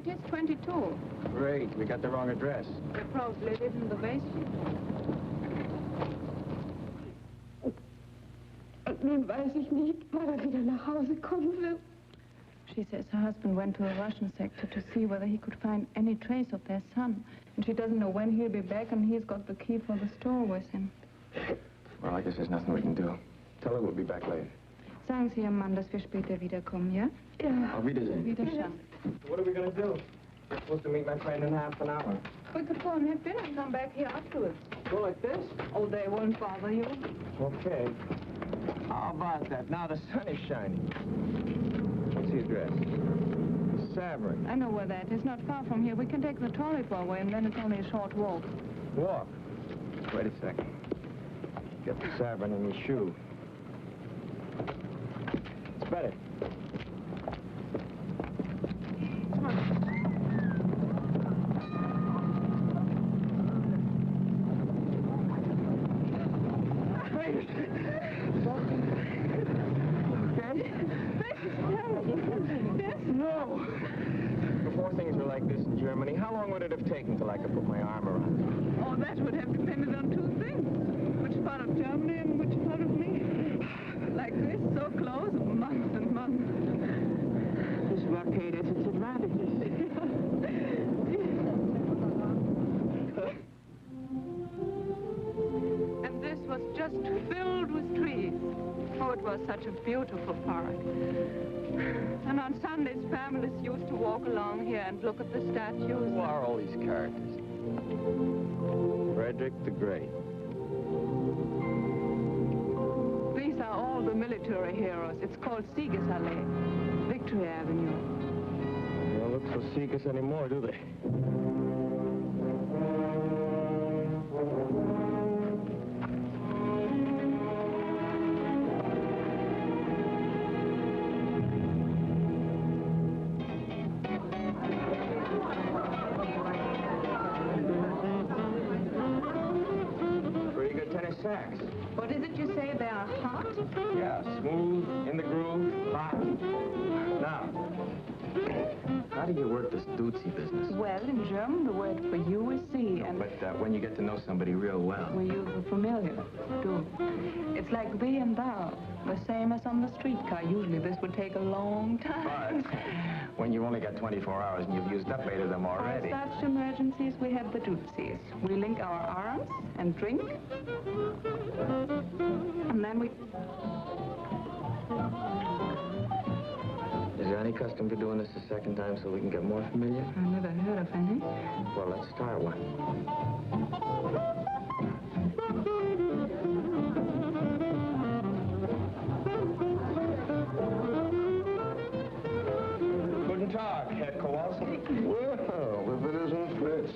it is 22. Great, we got the wrong address. They probably live in the basement. Und nun weiß ich nicht, wann wieder nach Hause kommen wird. She says her husband went to a Russian sector to see whether he could find any trace of their son. And she doesn't know when he'll be back, and he's got the key for the store with him. Well, I guess there's nothing we can do. Tell her we'll be back later. Sagen Sie Ihrem Mann, dass wir später wiederkommen, ja? Ja. Auf Wiedersehen. Wiedersehen. What are we going to do? We're supposed to meet my friend in half an hour. We could go and have dinner and come back here afterwards. Go like this? Oh, they won't bother you. Okay. How about that? Now the sun is shining. What's the address? Savern. I know where that is. Not far from here. We can take the trolley for a way, and then it's only a short walk. Walk? Wait a second. Get the Savern in your shoe. It's better. Come on. No! Before things were like this in Germany, how long would it have taken till I could put my arm around you? Oh, that would have depended on two things. Which part of Germany and which part of me. Like this, so close, months and months. This blockade has its advantages. And this was just filled with trees. Oh, it was such a beautiful park. And on Sundays, families used to walk along here and look at the statues. Who are all these characters? Frederick the Great. These are all the military heroes. It's called Siegesallee, Victory Avenue. They don't look so Sieges anymore, do they? Sacks. What is it you say? They are hot? Yeah, smooth, in the groove, hot. Now, how do you work this Dutzy business? Well, in German, the word for you is Sie, and... But when you get to know somebody real well... we use the familiar, du. It's like thee and thou, the same as on the streetcar. Usually this would take a long time. But when you've only got 24 hours and you've used up 8 of them already... For such emergencies, we have the Dutzys. We link our arms and drink, and then we... Is there any custom to doing this a second time so we can get more familiar? I never heard of any. Well, let's start one. Guten Tag, Herr Kowalski. Well, if it isn't Fritz.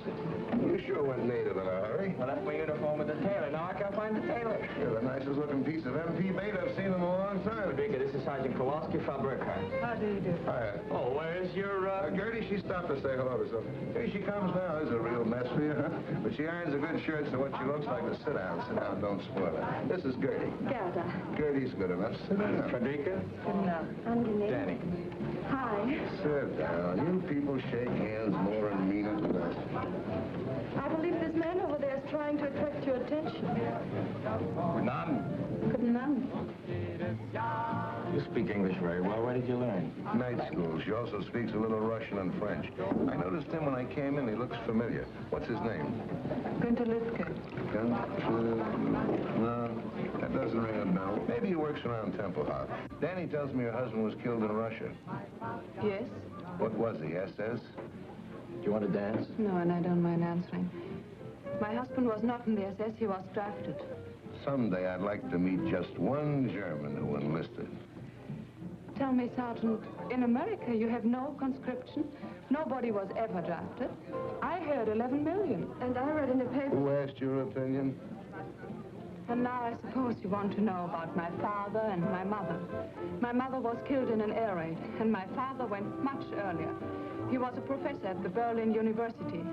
You sure went native in a hurry. I left my uniform with the tailor. Now I can't find the tailor. You're the nicest looking piece of MP bait I've seen in a long time. Rodriguez, this is Sergeant Kowalski from Burkhardt. How do you do? Hi. Oh, where's your, Gertie, she stopped to say hello to something. Here she comes now. There's a real mess for you, huh? But she irons a good shirt, so what she looks like is sit down, don't spoil it. This is Gertie. Gerda. Gertie's good enough. Sit down. Frederica? Genau. Angenehm. Danny. Hi. Sit down. You people shake hands more and mean it than that. I believe this man over there is trying to attract your attention. None. Good none. You speak English very well. Where did you learn? Night school. She also speaks a little Russian and French. I noticed him when I came in. He looks familiar. What's his name? Günther Lütke. No, that doesn't ring a bell. Maybe he works around Tempelhof. Danny tells me your husband was killed in Russia. Yes? What was he, SS? Do you want to dance? No, and I don't mind answering. My husband was not in the SS. He was drafted. Someday I'd like to meet just one German who enlisted. Tell me, Sergeant, in America you have no conscription. Nobody was ever drafted. I heard 11 million. And I read in the paper... Who asked your opinion? And now I suppose you want to know about my father and my mother. My mother was killed in an air raid, and my father went much earlier. He was a professor at the Berlin University.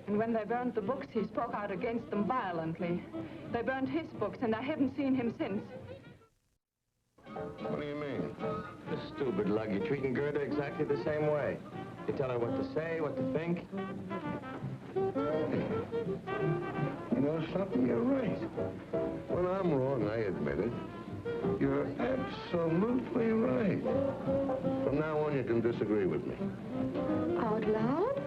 And when they burned the books, he spoke out against them violently. They burned his books, and I haven't seen him since. What do you mean? The stupid lug. You're treating Gerda exactly the same way. You tell her what to say, what to think. You know something? You're right. When I'm wrong, I admit it. You're absolutely right. From now on, you can disagree with me. Out loud?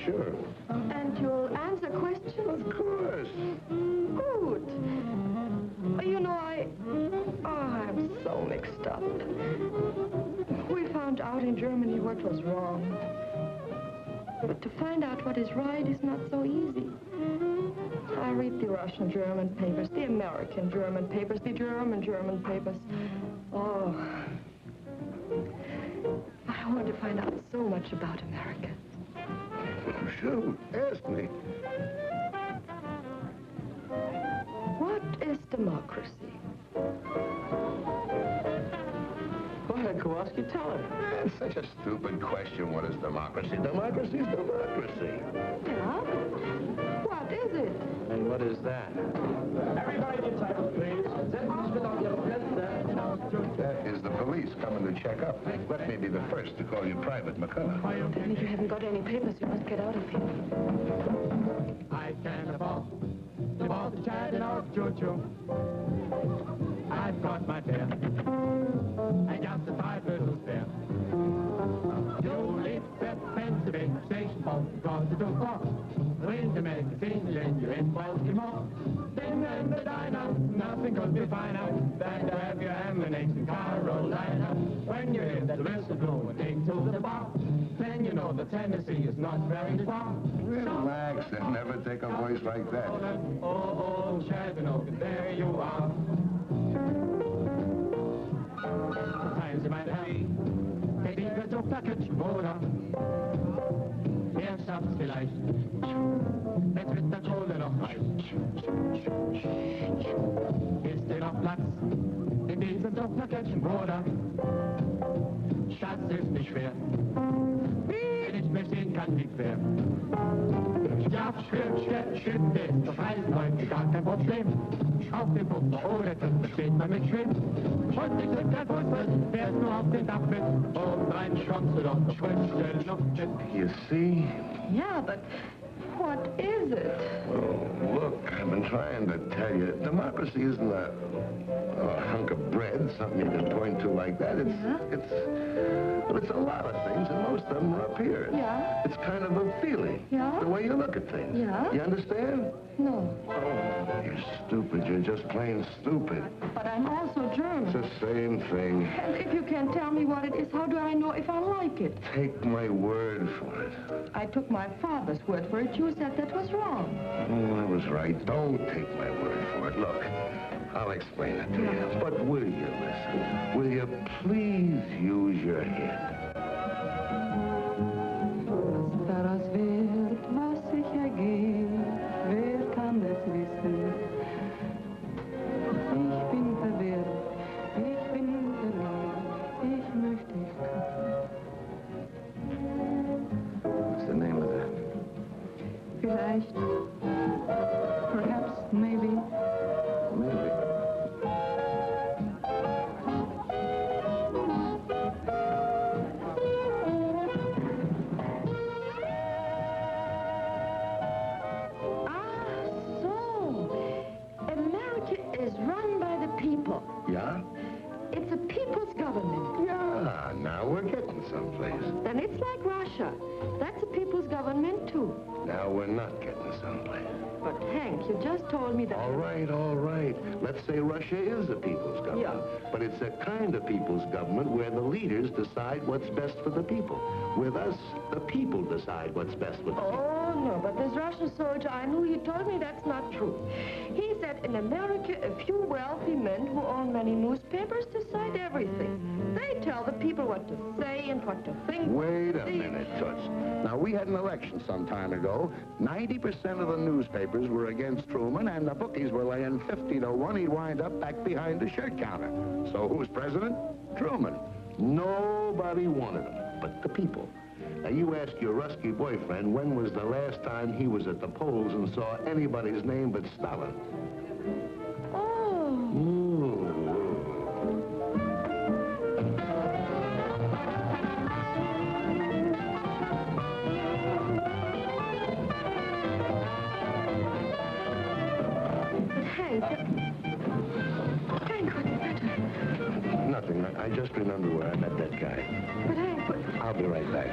Sure. And you'll answer questions? Of course. Good. You know, I'm so mixed up. We found out in Germany what was wrong. But to find out what is right is not so easy. I read the Russian-German papers, the American-German papers, the German-German papers. Oh, I want to find out so much about America. Shoot, ask me. What is democracy? Go ahead, Kowalski, tell her. That's such a stupid question. What is democracy? Democracy is democracy. Yeah? What is it? And what is that? Everybody get settled, please. That is the police coming to check up. Let me be the first to call you Private McCullough. Tell me you haven't got any papers. You must get out of here. I can afford the chatting of choo-choo. I've got my fare. I got the 5 little spare. You leave that Pennsylvania station boat because it don't cost. When to make a scene, then you're in Baltimore. Then in the diner, nothing could be finer than to have your ammunition Carolina. When you hear that whistle blow and take to the bar, then you know that Tennessee is not very far. Relax and never take a voice like that. Oh, Chattanooga, there you are. Times you might have, geht die Kartoffelkitsch, oder? Wer schafft's vielleicht? Jetzt wird der Kohle noch heiß. Ist dir noch Platz in diesem Kartoffelkitsch, oder? Das ist nicht schwer. Wenn ich mich sehen kann, nicht wer. Ja, stimmt, das heißt heute gar kein Problem. Auf dem Boden oder das versteht man mit Schwimm. Und ich bin kein Fußball, fährst nur auf den Dach mit. Und rein schwammst du doch frische Luft. You see? Yeah, but what is it? Oh, look, I've been trying to tell you, democracy isn't a hunk of bread, something you can point to like that. It's a lot of things, and most of them are up here. Yeah. It's kind of a feeling. Yeah. The way you look at things. Yeah. You understand? No. Oh, you're stupid. You're just plain stupid. But I'm also German. It's the same thing. And if you can't tell me what it is, how do I know if I like it? Take my word for it. I took my father's word for it. You said that was wrong. Oh, I was right. Don't take my word for it. Look, I'll explain it to you. But will you listen? Will you please use your head? Daraus wird, was sich ergeht, wer kann es wissen? Ich bin verwirrt, ich bin verloren, ich möchte es What's the name of that? vielleicht, perhaps, maybe. Maybe. Yeah? It's a people's government. Yeah, now we're getting someplace. Then it's like Russia. That's a people's government, too. Now we're not getting someplace. But, Hank, you just told me that... All right. Let's say Russia is a people's government. Yeah. But it's a kind of people's government where the leaders decide what's best for the people. With us, the people decide what's best for the people. Oh, no, but this Russian soldier I knew, he told me that's not true. He said in America, a few wealthy men who own many newspapers decide everything. They tell the people what to say and what to think. Wait a minute, Toots. Now, we had an election some time ago. 90% of the newspapers were against Truman, and the bookies were laying 50 to 1 he'd wind up back behind the shirt counter. So who was president? Truman. Nobody wanted him but the people. Now, you ask your Rusky boyfriend when was the last time he was at the polls and saw anybody's name but Stalin. Oh. Ooh. in underwear. I met that guy. But Hank, I'll be right back.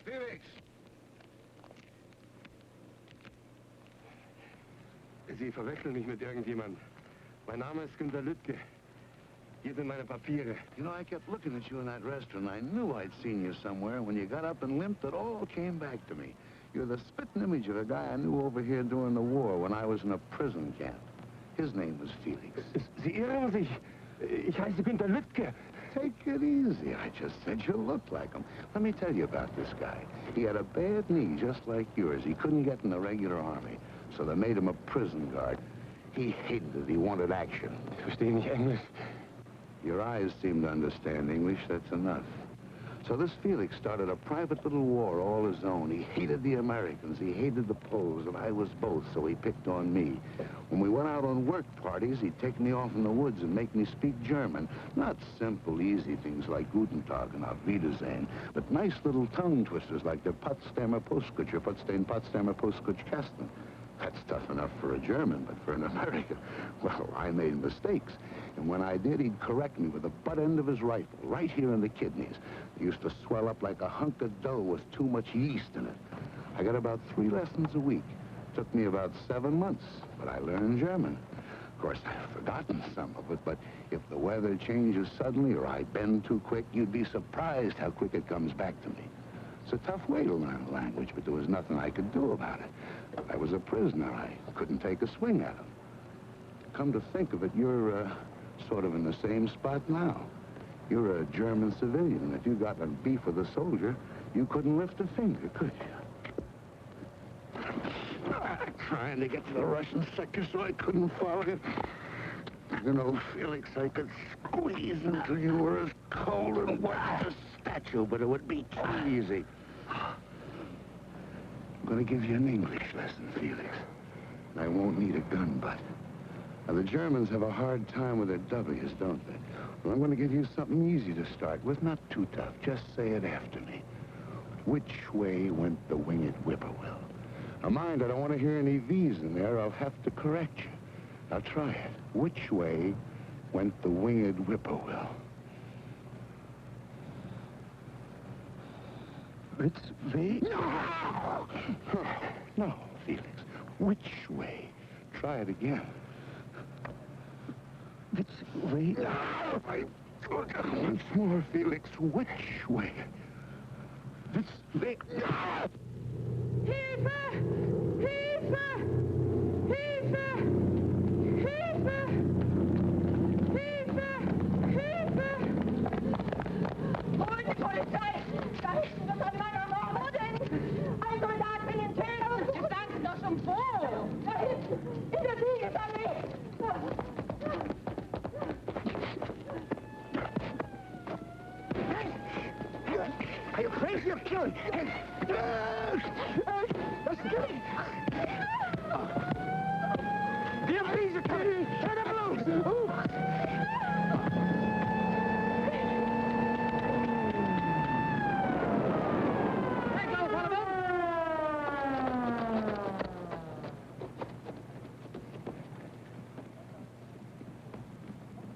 Felix! Sie verwechseln mich mit irgendjemandem. Mein Name ist Günter Lüttke. Hier sind meine Papiere. You know, I kept looking at you in that restaurant. I knew I'd seen you somewhere. When you got up and limped, it all came back to me. You're the spitting image of a guy I knew over here during the war when I was in a prison camp. His name was Felix. Sie irren sich. Ich heiße Günter Lüttke. Take it easy. I just said you looked like him. Let me tell you about this guy. He had a bad knee just like yours. He couldn't get in the regular army, so they made him a prison guard. He hated it. He wanted action. Ich verstehe nicht Englisch. Your eyes seem to understand English. That's enough. So this Felix started a private little war all his own. He hated the Americans. He hated the Poles, and I was both, so he picked on me. When we went out on work parties, he'd take me off in the woods and make me speak German. Not simple, easy things like Guten Tag and Auf Wiedersehen, but nice little tongue twisters like the Potsdamer Postkutcher, Potsdamer Postkutschkasten. That's tough enough for a German, but for an American, well, I made mistakes. And when I did, he'd correct me with the butt end of his rifle, right here in the kidneys. It used to swell up like a hunk of dough with too much yeast in it. I got about 3 lessons a week. Took me about 7 months, but I learned German. Of course, I've forgotten some of it, but if the weather changes suddenly or I bend too quick, you'd be surprised how quick it comes back to me. It's a tough way to learn a language, but there was nothing I could do about it. I was a prisoner. I couldn't take a swing at him. Come to think of it, you're sort of in the same spot now. You're a German civilian, and if you got in beef with a soldier, you couldn't lift a finger, could you? Trying to get to the Russian sector so I couldn't follow it. You know, Felix, I could squeeze until you were as cold and wet as a statue, but it would be too easy. I'm going to give you an English lesson, Felix. I won't need a gun butt. Now, the Germans have a hard time with their W's, don't they? Well, I'm going to give you something easy to start with, not too tough. Just say it after me. Which way went the winged whippoorwill? Now, mind, I don't want to hear any V's in there. I'll have to correct you. Now, try it. Which way went the winged whippoorwill? It's V. No! No, Felix. Which way? Try it again. It's way. Once more, Felix. Which way? It's way. Hilfe! Hilfe! Hilfe! Hilfe! Hilfe! Hilfe! Hol die Polizei! Da hinten wird ein Mann ermordet! Ein Soldat will ihn töten! Sie sagen doch schon wo! Da hinten! In der Siegesallee! Are you crazy? You're killing! That's killing! The police are coming! Turn them loose!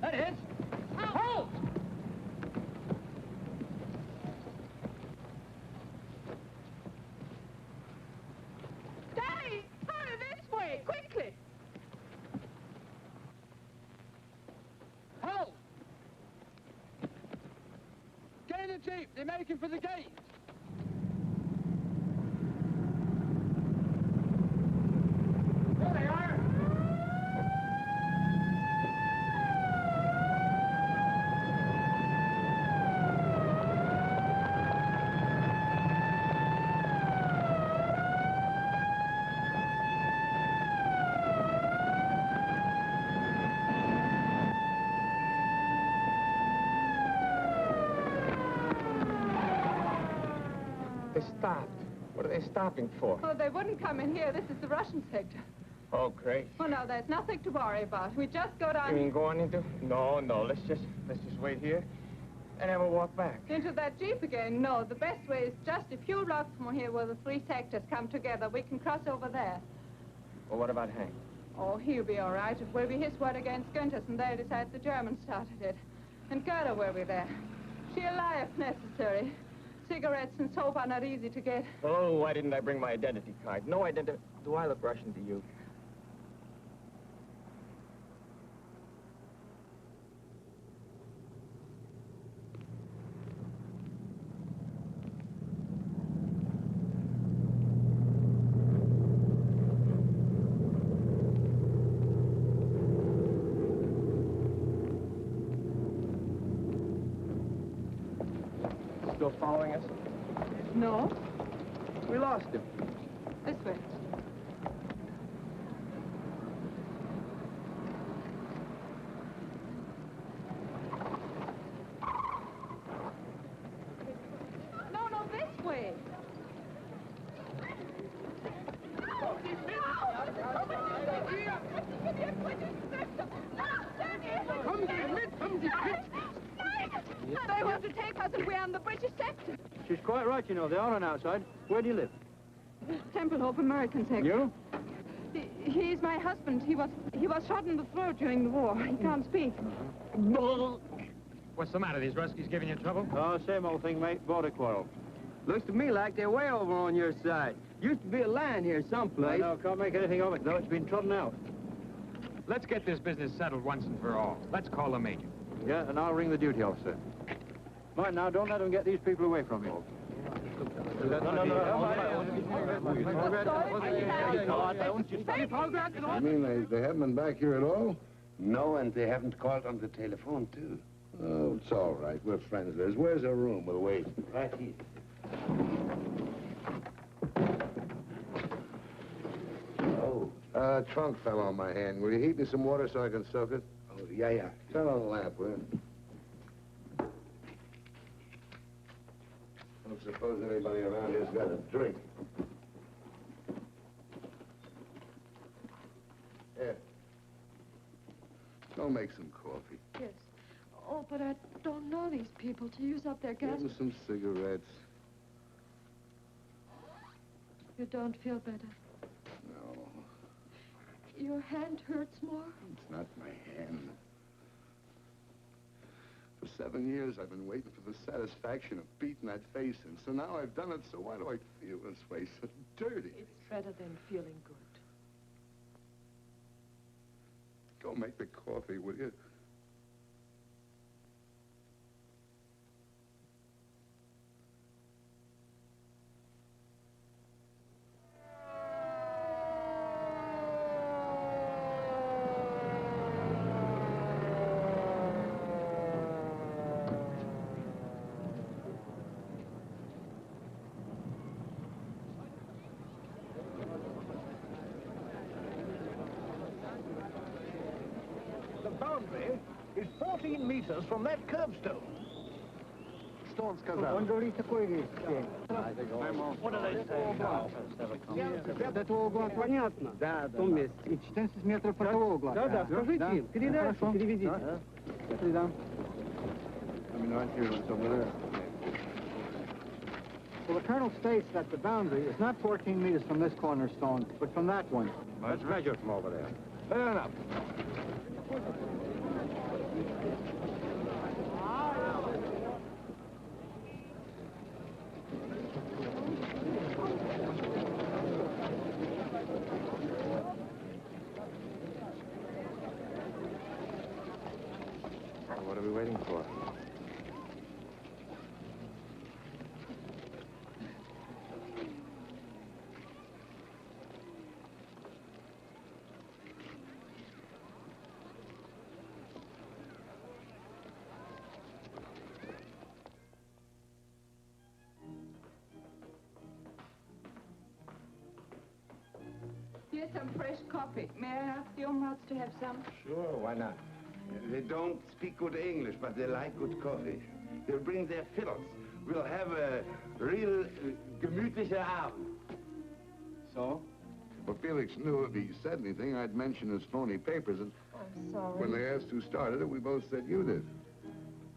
That is! Halt! Daddy! Hurry this way! Quickly! Halt! Get in the jeep. They're making for the gate. stopped. What are they stopping for? Oh, they wouldn't come in here. This is the Russian sector. Oh, great. Oh, no, there's nothing to worry about. We just go down... You mean going into... No, let's just wait here and have a walk back. Into that Jeep again? No, the best way is just a few blocks from here where the three sectors come together. We can cross over there. Well, what about Hank? Oh, he'll be all right. It will be his word against Günther's, and they'll decide the Germans started it. And Gerda will be there. She'll lie if necessary. Cigarettes and soap are not easy to get. Oh, why didn't I bring my identity card? No identity... Do I look Russian to you? Still following us? No. We lost him. This way. No, this way. They want to take us and we're on the British sector. She's quite right, you know. They are on our side. Where do you live? Templehof, American sector. You? He's my husband. He was shot in the throat during the war. He can't speak. What's the matter? These Ruskies giving you trouble? Oh, same old thing, mate. Border quarrel. Looks to me like they're way over on your side. Used to be a line here someplace. No, can't make anything of it, though. It's been trodden out. Let's get this business settled once and for all. Let's call the major. Yeah, and I'll ring the duty officer. Mind now, don't let them get these people away from you. You mean they haven't been back here at all? No, and they haven't called on the telephone, too. Oh, it's all right. We're friends, Liz. Where's our room? We'll wait. Right here. Oh. Trunk fell on my hand. Will you heat me some water so I can soak it? Oh, yeah. Turn on the lamp, will you? Don't suppose anybody around here's got a drink. Here. Go make some coffee. Yes. Oh, but I don't know these people to use up their gas. Give them some cigarettes. You don't feel better? No. Your hand hurts more? It's not my hand. For 7 years, I've been waiting for the satisfaction of beating that face in. So now I've done it, so why do I feel this way? So dirty. It's better than feeling good. Go make the coffee, will you? Is 14 meters from that curbstone. Storm сказал. Он говорит, такой есть. What do they say? До того угла понятно. Да. В том месте. И 14 метров по того угла. Да, скажите им, передайте, перевезите. Передам. Well, the colonel states that the boundary is not 14 meters from this cornerstone, but from that one. Let's measure from over there. Fair enough. What are we waiting for? Here's some fresh coffee. May I ask the Umrats to have some? Sure, why not? They don't speak good English, but they like good coffee. They'll bring their fiddles. We'll have a real gemütlicher Abend. So? Well, Felix knew if he said anything, I'd mention his phony papers, and I'm sorry. when they asked who started it, we both said you did.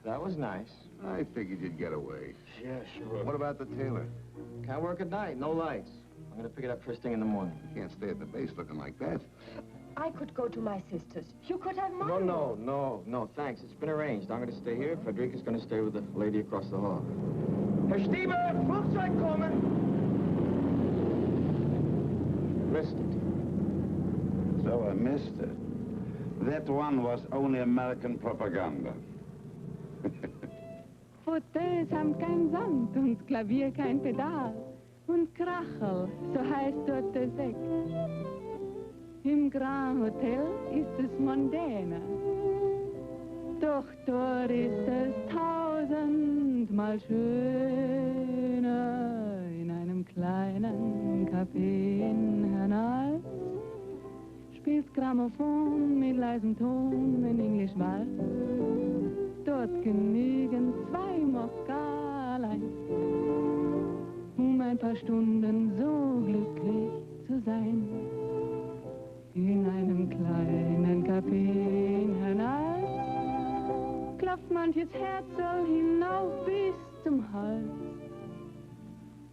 That was nice. I figured you'd get away. Yeah, sure. What about the tailor? Can't work at night, no lights. I'm gonna pick it up first thing in the morning. You can't stay at the base looking like that. I could go to my sister's. You could have mine. No, thanks. It's been arranged. I'm gonna stay here. Frederica's gonna stay with the lady across the hall. Herr Stieber, Flugzeug kommen! Missed it. So I missed it. That one was only American propaganda. Fauteuils haben kein Sand und Klavier kein Pedal. Und Krachel, so heißt dort der Sekt. Im Grand Hotel ist es mondäner. Doch dort ist es tausendmal schöner. In einem kleinen Café in Hernals spielt Grammophon mit leisem Ton in Englisch Walz. Dort genügen 2 Mokalein, ein paar Stunden so glücklich zu sein. In einem kleinen Café in Hernals klopft manches Herzl hinauf bis zum Hals.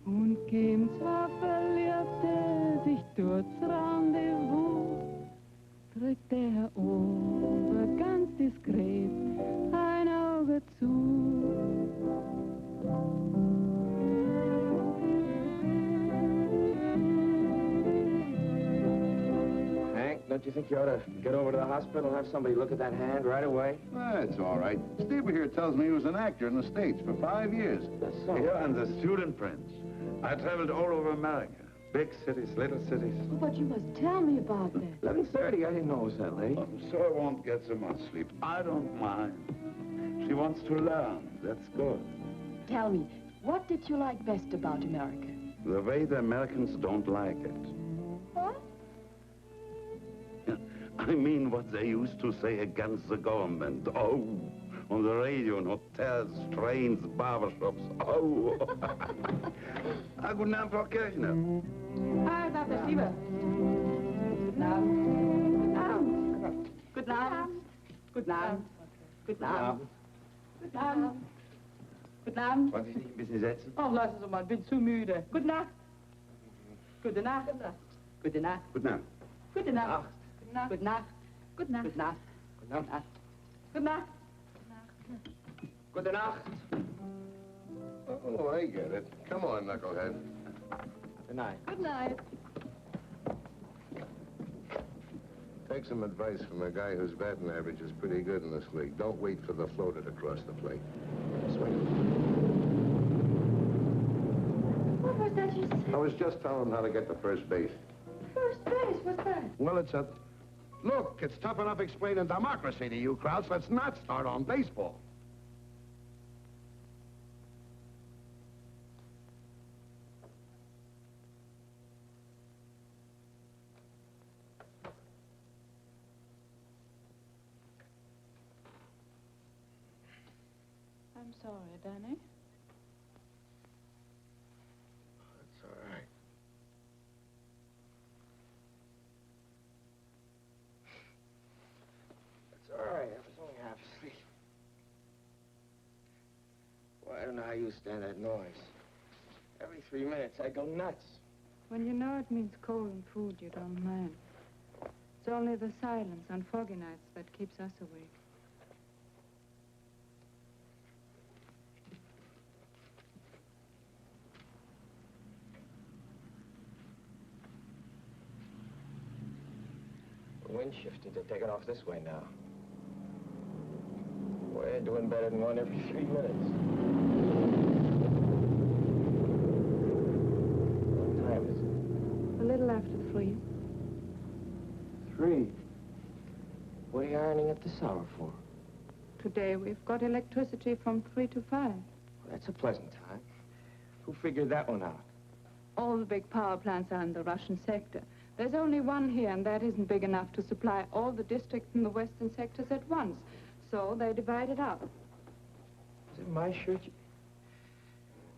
Und geben zwar Verliebte sich durchs Rendezvous, drückt der Herr Ober ganz diskret ein Auge zu. Don't you think you ought to get over to the hospital and have somebody look at that hand right away? That's all right. Steve here tells me he was an actor in the States for 5 years. That's so. Here on the student prince. I traveled all over America. Big cities, little cities. Oh, but you must tell me about that. 11:30, I didn't know it was that late. So I won't get so much sleep. I don't mind. She wants to learn. That's good. Tell me, what did you like best about America? The way the Americans don't like it. What? I mean what they used to say against the government. Oh, on the radio, in hotels, trains, barbershops. Oh. Guten Abend, Frau Kirchner. Hi, Dr. Stieber. Guten Abend. Guten Abend. Guten Abend. Guten Abend. Guten Abend. Guten Abend. Wollen Sie sich ein bisschen setzen? Oh, lassen Sie mal, bin zu müde. Gute Nacht. Gute Nacht. Gute Nacht. Guten Abend. Gute Nacht. Gute Nacht. Gute Nacht. Gute Nacht. Gute Nacht. Gute Nacht. Good Nacht. Oh, I get it. Come on, knucklehead. Good night. Good night. Take some advice from a guy whose batting average is pretty good in this league. Don't wait for the floater to cross the plate. What was that you said? I was just telling him how to get to first base. First base, what's that? Well, it's a... Look, it's tough enough explaining democracy to you, Krauts. Let's not start on baseball. I'm sorry, Danny. That's all right. It's all right. I was only half asleep. Well, I don't know how you stand that noise. Every 3 minutes, I go nuts. When you know it means cold and food, you don't mind. It's only the silence on foggy nights that keeps us awake. The wind shifted. They're taking off this way now. We're doing better than one every 3 minutes. What time is it? A little after 3. 3. What are you ironing at this hour for? Today we've got electricity from 3 to 5. Well, that's a pleasant time. Who figured that one out? All the big power plants are in the Russian sector. There's only one here, and that isn't big enough to supply all the districts in the western sectors at once. So they divide it up. Is it my shirt?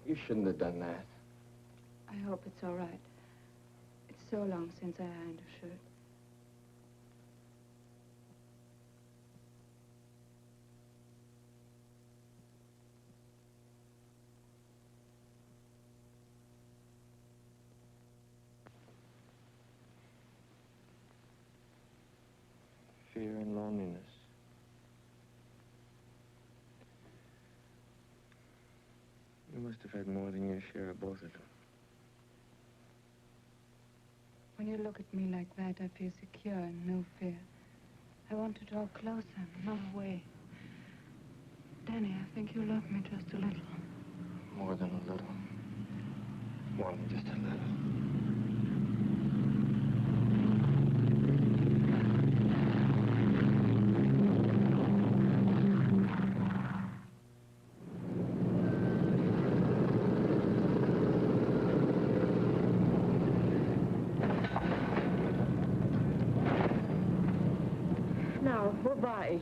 You shouldn't have done that. I hope it's all right. It's so long since I ironed a shirt. Fear and loneliness. You must have had more than your share of both of them. When you look at me like that, I feel secure and no fear. I want to draw closer, not away. Danny, I think you love me just a little. More than a little. More than just a little. Now, wo war ich?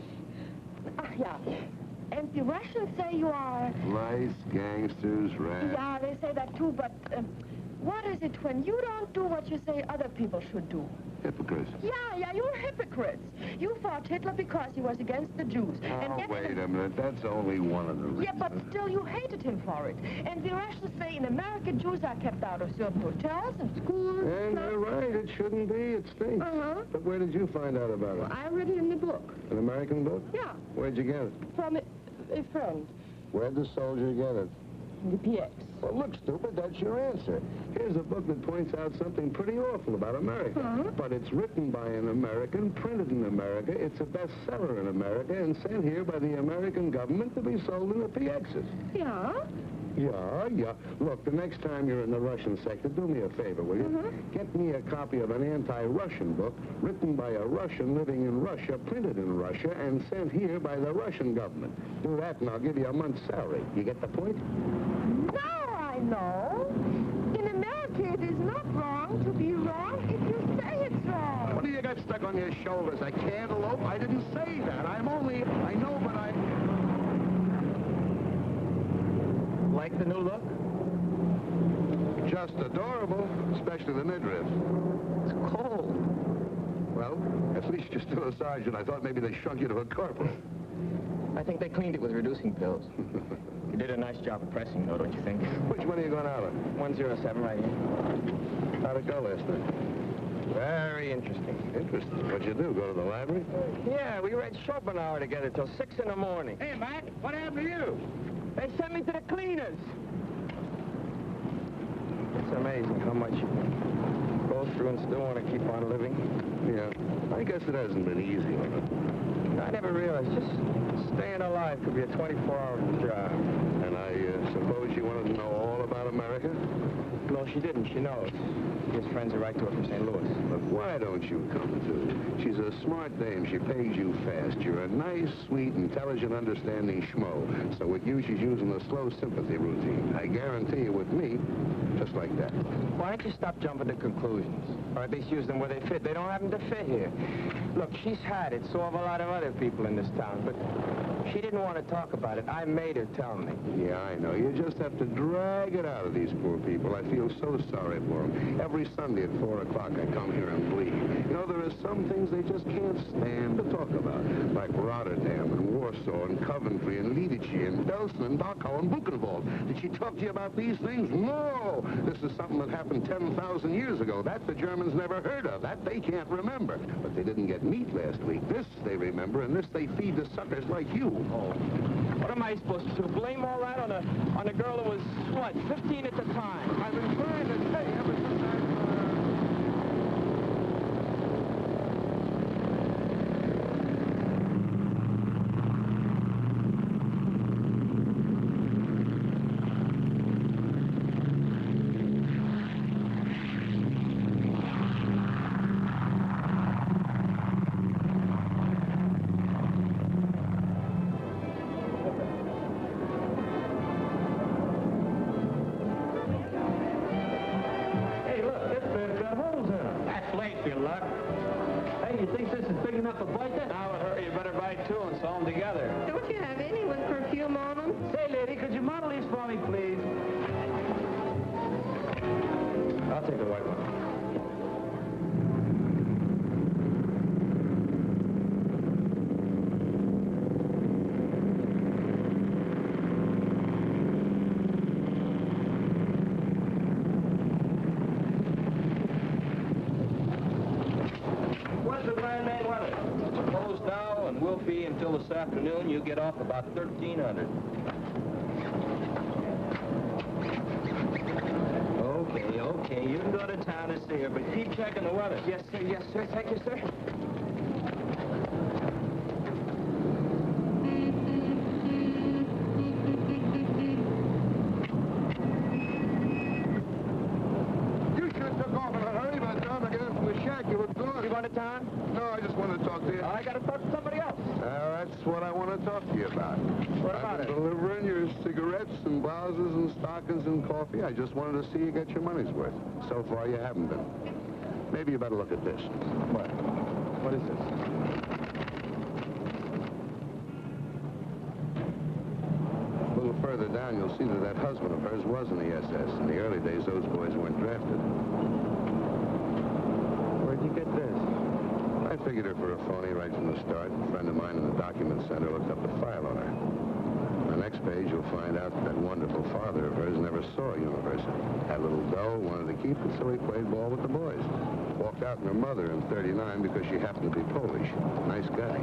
Ach ja, and the Russians say you are... Lice, gangsters, rats. Yeah, they say that too, but what is it when you don't do what you say other people should do? Hypocrites. Yeah, you're hypocrites. You fought Hitler because he was against the Jews. Oh, wait a minute. That's only one of the reasons. Yeah, but still you hated him for it. And the Russians say in America, Jews are kept out of certain hotels and schools. And they're right. It shouldn't be. It stinks. Uh-huh. But where did you find out about it? Well, I read it in the book. An American book? Yeah. Where'd you get it? From a friend. Where'd the soldier get it? The PX. Well, look, stupid, that's your answer. Here's a book that points out something pretty awful about America. Uh-huh. But it's written by an American, printed in America, it's a bestseller in America, and sent here by the American government to be sold in the PXs. Yeah? Yeah. Look, the next time you're in the Russian sector, do me a favor, will you? Get me a copy of an anti-Russian book written by a Russian living in Russia, printed in Russia, and sent here by the Russian government. Do that, and I'll give you a month's salary. You get the point? Now I know. In America, it is not wrong to be wrong if you say it's wrong. What do you got stuck on your shoulders? A cantaloupe? I didn't say that. I know, but I... Like the new look? Just adorable, especially the midriff. It's cold. Well, at least you're still a sergeant. I thought maybe they shrunk you to a corporal. I think they cleaned it with reducing pills. You did a nice job of pressing, though, don't you think? Which one are you going out on? 107 right here. How'd it go last night? Very interesting. Interesting. What'd you do, go to the library? Yeah, we read Schopenhauer together till 6 in the morning. Hey, Mac, what happened to you? They sent me to the cleaners. It's amazing how much you can go through and still want to keep on living. Yeah, I guess it hasn't been easy on it. I never realized just staying alive could be a 24-hour job. And I suppose you wanted to know all about America? No, she didn't. She knows. His friends are right to her from St. Louis. But why don't you come to? She's a smart dame. She pays you fast. You're a nice, sweet, intelligent, understanding schmo. So with you, she's using the slow sympathy routine. I guarantee you with me, just like that. Why don't you stop jumping to conclusions? Or at least use them where they fit. They don't happen to fit here. Look, she's had it. So have a lot of other people in this town. But she didn't want to talk about it. I made her tell me. Yeah, I know. You just have to drag it out of these poor people. I feel so sorry for them. Every Sunday at 4 o'clock, I come here and bleed. You know, there are some things they just can't stand to talk about, like Rotterdam and Warsaw and Coventry and Lidice and Belsen and Dachau and Buchenwald. Did she talk to you about these things? No! This is something that happened 10,000 years ago. That the Germans never heard of. That they can't remember. But they didn't get meat last week. This they remember, and this they feed to suckers like you. Oh. What am I supposed to blame all that on a girl who was, what, 15 at the time? I've been trying to tell you ever since take the white one. What's the Grand Main weather? It's closed now and will be until this afternoon. You get off about 1300. Okay, you can go to town and see her, but keep checking the weather. Yes, sir. Thank you, sir. You sure took off in a hurry. By the time I got into the shack, you were gone. You going to town? No, I just wanted to talk to you. I got to talk to somebody else. That's what I want to talk to you about. What about I've it? been delivering your cigarettes and blouses and stockings and coffee. I just wanted to see you get your money's worth. So far, you haven't been. Maybe you better look at this. What? What is this? A little further down, you'll see that husband of hers was in the SS. In the early days, those boys weren't drafted. Where'd you get this? I figured her for a phony right from the start. A friend of mine in the document center looked up the file on her. On the next page, you'll find out that wonderful father of hers never saw a university. Had a little dough, wanted to keep it, so he played ball with the boys. Walked out on her mother in '39 because she happened to be Polish. Nice guy.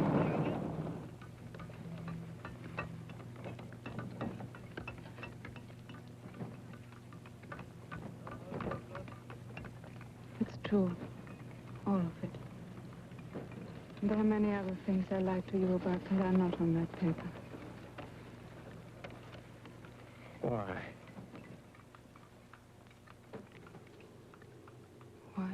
It's true. All of it. And there are many other things I like to you about that are not on that paper. Why? Why?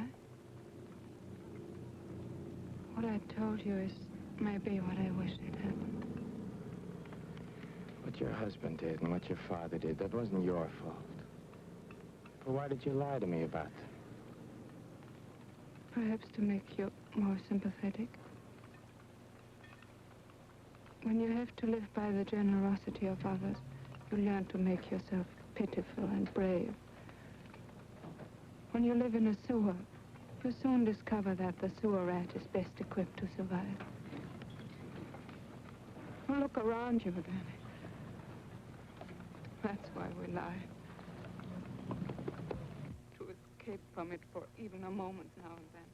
What I told you is maybe what I wish had happened. What your husband did and what your father did, that wasn't your fault. But why did you lie to me about them? Perhaps to make you more sympathetic. When you have to live by the generosity of others, you learn to make yourself pitiful and brave. When you live in a sewer, you soon discover that the sewer rat is best equipped to survive. Well, look around you, Danny. That's why we lie. To escape from it for even a moment now and then.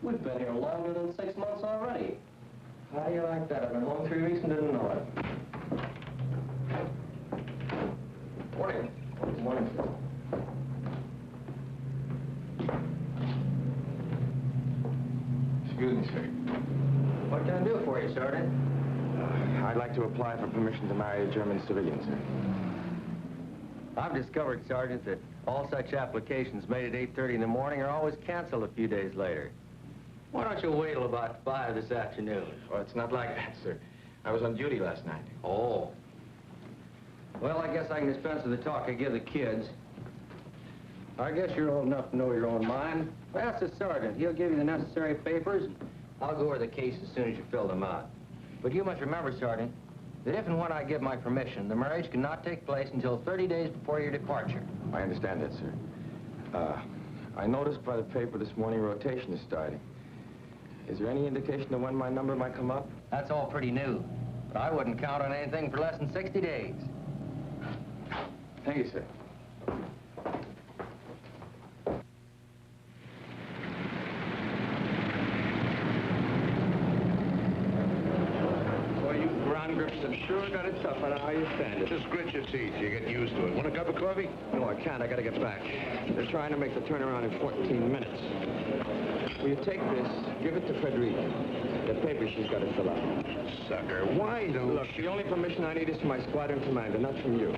We've been here longer than 6 months already. How do you like that? I've been home 3 weeks and didn't know it. Morning. Good morning. Excuse me, sir. What can I do for you, Sergeant? I'd like to apply for permission to marry a German civilian, sir. I've discovered, Sergeant, that all such applications made at 8:30 in the morning are always canceled a few days later. Why don't you wait till about 5 this afternoon? Well, it's not like that, sir. I was on duty last night. Oh. Well, I guess I can dispense with the talk I give the kids. I guess you're old enough to know your own mind. Ask the sergeant. He'll give you the necessary papers. I'll go over the case as soon as you fill them out. But you must remember, Sergeant, that if and when I give my permission, the marriage cannot take place until 30 days before your departure. I understand that, sir. I noticed by the paper this morning rotation is starting. Is there any indication of when my number might come up? That's all pretty new. But I wouldn't count on anything for less than 60 days. Thank you, sir. Boy, you ground grips have sure got it tough. I know how you stand it. Just grit your teeth. You get used to it. Want a cup of coffee? No, I can't. I gotta get back. They're trying to make the turnaround in 14 minutes. Will you take this, give it to Frederica. The paper she's got to fill out. Sucker, why don't Look, the only permission I need is from my squadron commander, not from you.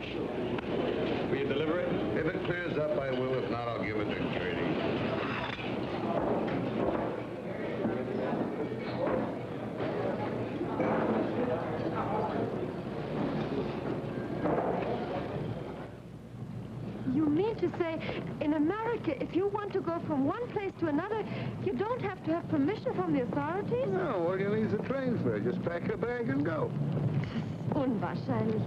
Will you deliver it? If it clears up, I will. If not, I'll give it to Grady. You mean to say, in America, if you want to go from one place to another, you don't have to have permission from the authorities? No, all you need is a train fare. Just pack your bag and go. Unwahrscheinlich.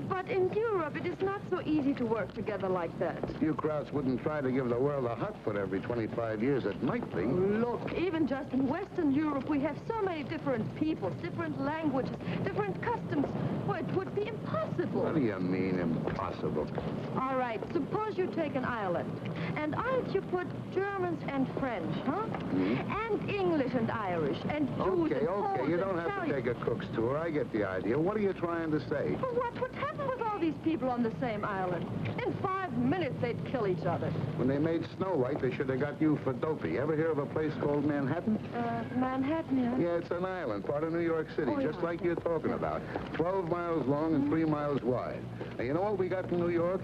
But in Europe, it is not so easy to work together like that. You Krauts wouldn't try to give the world a hot foot every 25 years. It might be. Look, even just in Western Europe, we have so many different peoples, different languages, different customs. Well, it would be impossible. What do you mean, impossible? All right, suppose you take an island. And on it you put Germans and French, huh? And English and Irish, and Jews and Poles Okay, you don't and have to Italians. take a cook's tour. I get the idea. What are you trying to say? But what would happen with all these people on the same island? In 5 minutes, they'd kill each other. When they made Snow White, they should have got you for dopey. Ever hear of a place called Manhattan? Manhattan, yeah? Yeah, it's an island, part of New York City, Oh, just yeah. like you're talking about. 12 miles long and 3 miles wide. Now, you know what we got in New York?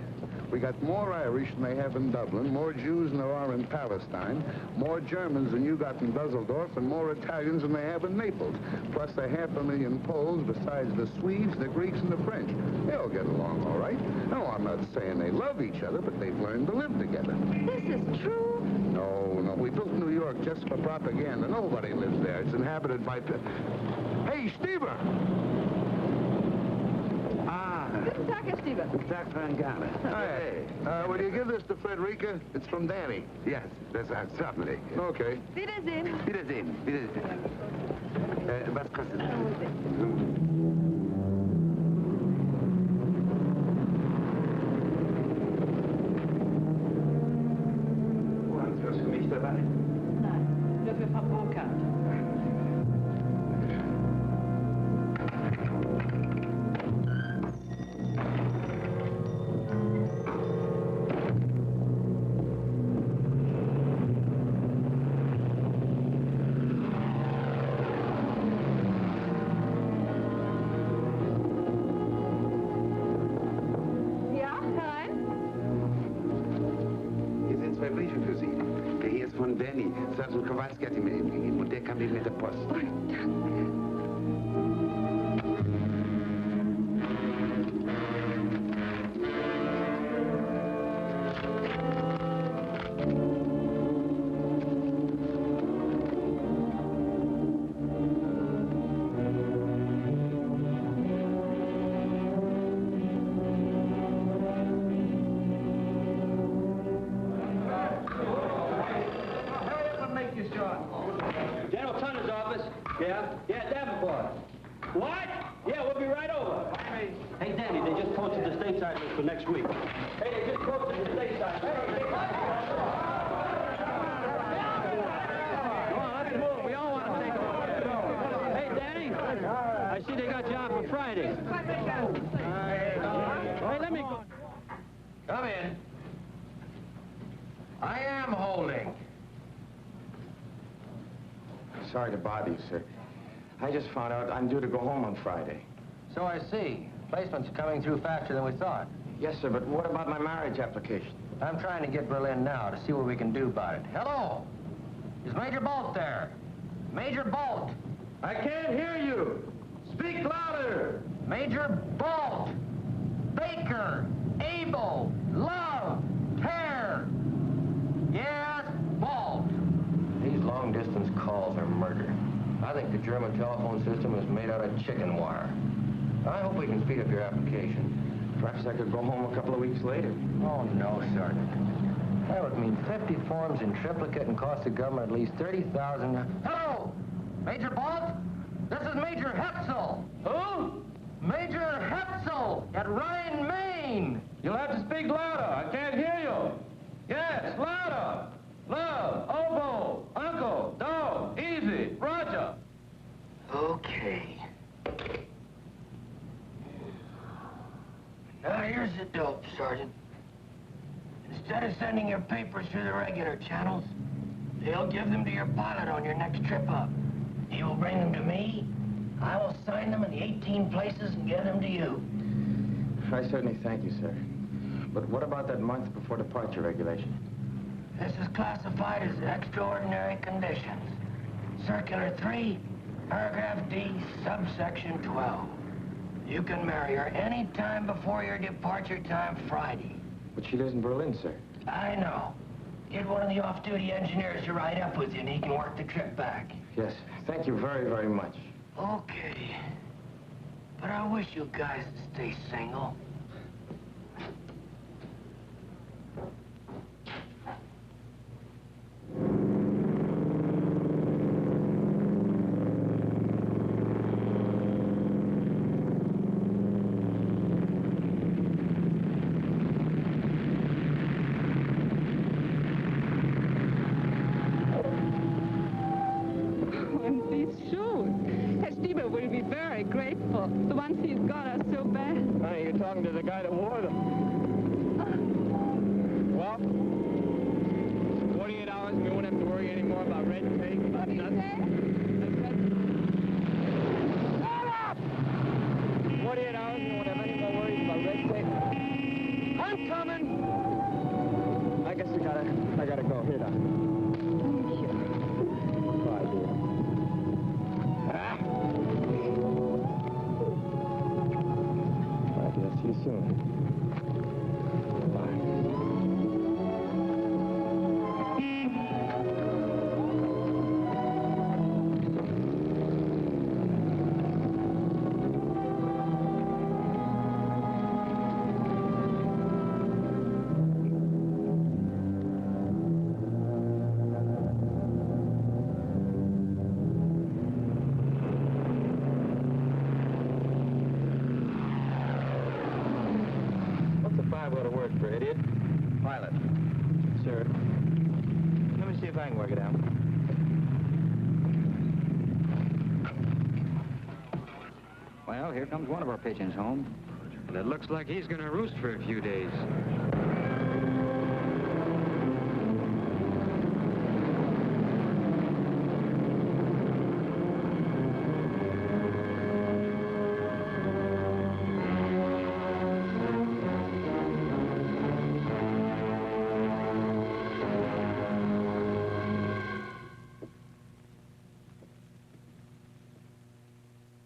We got more Irish than they have in Dublin, more Jews than there are in Palestine, more Germans than you got in Dusseldorf, and more Italians than they have in Naples. Plus 500,000 Poles, besides the Swedes, the Greeks, and the French. They'll get along all right. No, I'm not saying they love each other, but they've learned to live together. This is true? No, we built New York just for propaganda. Nobody lives there. It's inhabited by... Hey, Stever! Guten Tag, Herr Stieber. Guten Tag, Frank Garner. Hey, will you give this to Frederica? It's from Danny. Yes, that's certainly. Okay. Wiedersehen. Wiedersehen. Was kostet das? Und was für mich dabei? Nein, nur für Frau Burkhardt. Ja, herein? Hier sind 2 Briefe für Sie. Der hier ist von Danny. Sergeant Kowalski hat ihn mir eben gegeben. Und der kam eben mit der Post. General Tunner's office. Yeah? Yeah, Davenport. What? Yeah, we'll be right over. Hey, Danny, they just posted the stateside list for next week. Hey, they just posted the stateside list. Go on, Friday. Hey, let me go. Come in. I am holding. Sorry to bother you, sir. I just found out I'm due to go home on Friday. So I see. Placement's coming through faster than we thought. Yes, sir, but what about my marriage application? I'm trying to get Berlin now to see what we can do about it. Hello? Is Major Bolt there? Major Bolt! I can't hear you! Speak louder! Major Bolt! Baker! Abel! Love! Tear! Yes, Bolt! These long-distance calls are murder. I think the German telephone system is made out of chicken wire. I hope we can speed up your application. Perhaps I could go home a couple of weeks later. Oh, no, Sergeant. That would mean 50 forms in triplicate and cost the government at least $30,000. Hello! Major Bolt? This is Major Hetzel. Who? Major Hetzel at Rhine, Maine. You'll have to speak louder. I can't hear you. Yes, louder. Love, oboe, uncle, dog, easy, Roger. Okay. Now, here's the dope, Sergeant. Instead of sending your papers through the regular channels, they'll give them to your pilot on your next trip up. He will bring them to me. I will sign them in the 18 places and get them to you. I certainly thank you, sir. But what about that month before departure regulation? This is classified as extraordinary conditions. Circular 3, paragraph D, subsection 12. You can marry her any time before your departure time Friday. But she lives in Berlin, sir. I know. Get one of the off-duty engineers to ride up with you, and he can work the trip back. Yes, thank you very, very much. Okay. But I wish you guys would stay single. The ones he's got are so bad. Honey, you're talking to the guy that wore them. Well, 48 hours and we won't have to worry anymore about red tape, about nothing. Shut up! 48 hours and we won't have any more worries about red tape. I'm coming! I guess I gotta go. Here now. Bye, dear. See you soon. Bye. Pilot. Sir. Let me see if I can work it out. Well, here comes one of our pigeons home. And it looks like he's going to roost for a few days.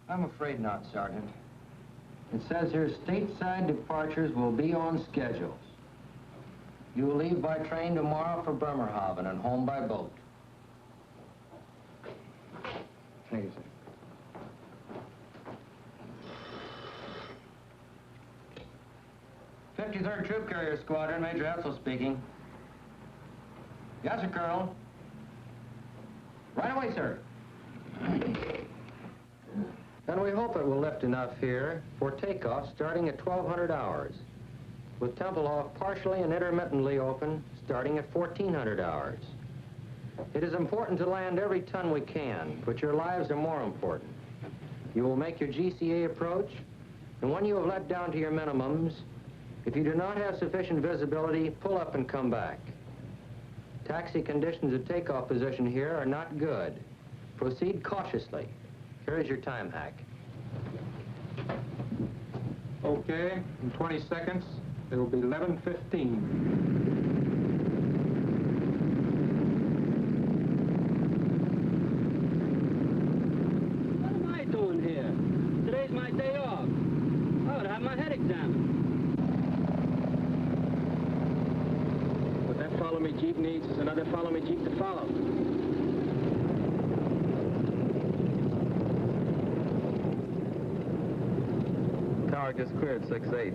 I'm afraid not, Sergeant. It says here stateside departures will be on schedules. You will leave by train tomorrow for Bremerhaven and home by boat. Thank you, sir. 53rd Troop Carrier Squadron, Major Hetzel speaking. Yes, sir, Colonel. Right away, sir. And we hope it will lift enough here for takeoff starting at 1200 hours, with Tempelhof partially and intermittently open starting at 1400 hours. It is important to land every ton we can, but your lives are more important. You will make your GCA approach, and when you have let down to your minimums, if you do not have sufficient visibility, pull up and come back. Taxi conditions at takeoff position here are not good. Proceed cautiously. Here is your time hack. Okay, in 20 seconds, it'll be 11:15. What am I doing here? Today's my day off. I would have my head examined. What that follow-me Jeep needs is another follow-me Jeep to follow. Tower just cleared 6-8.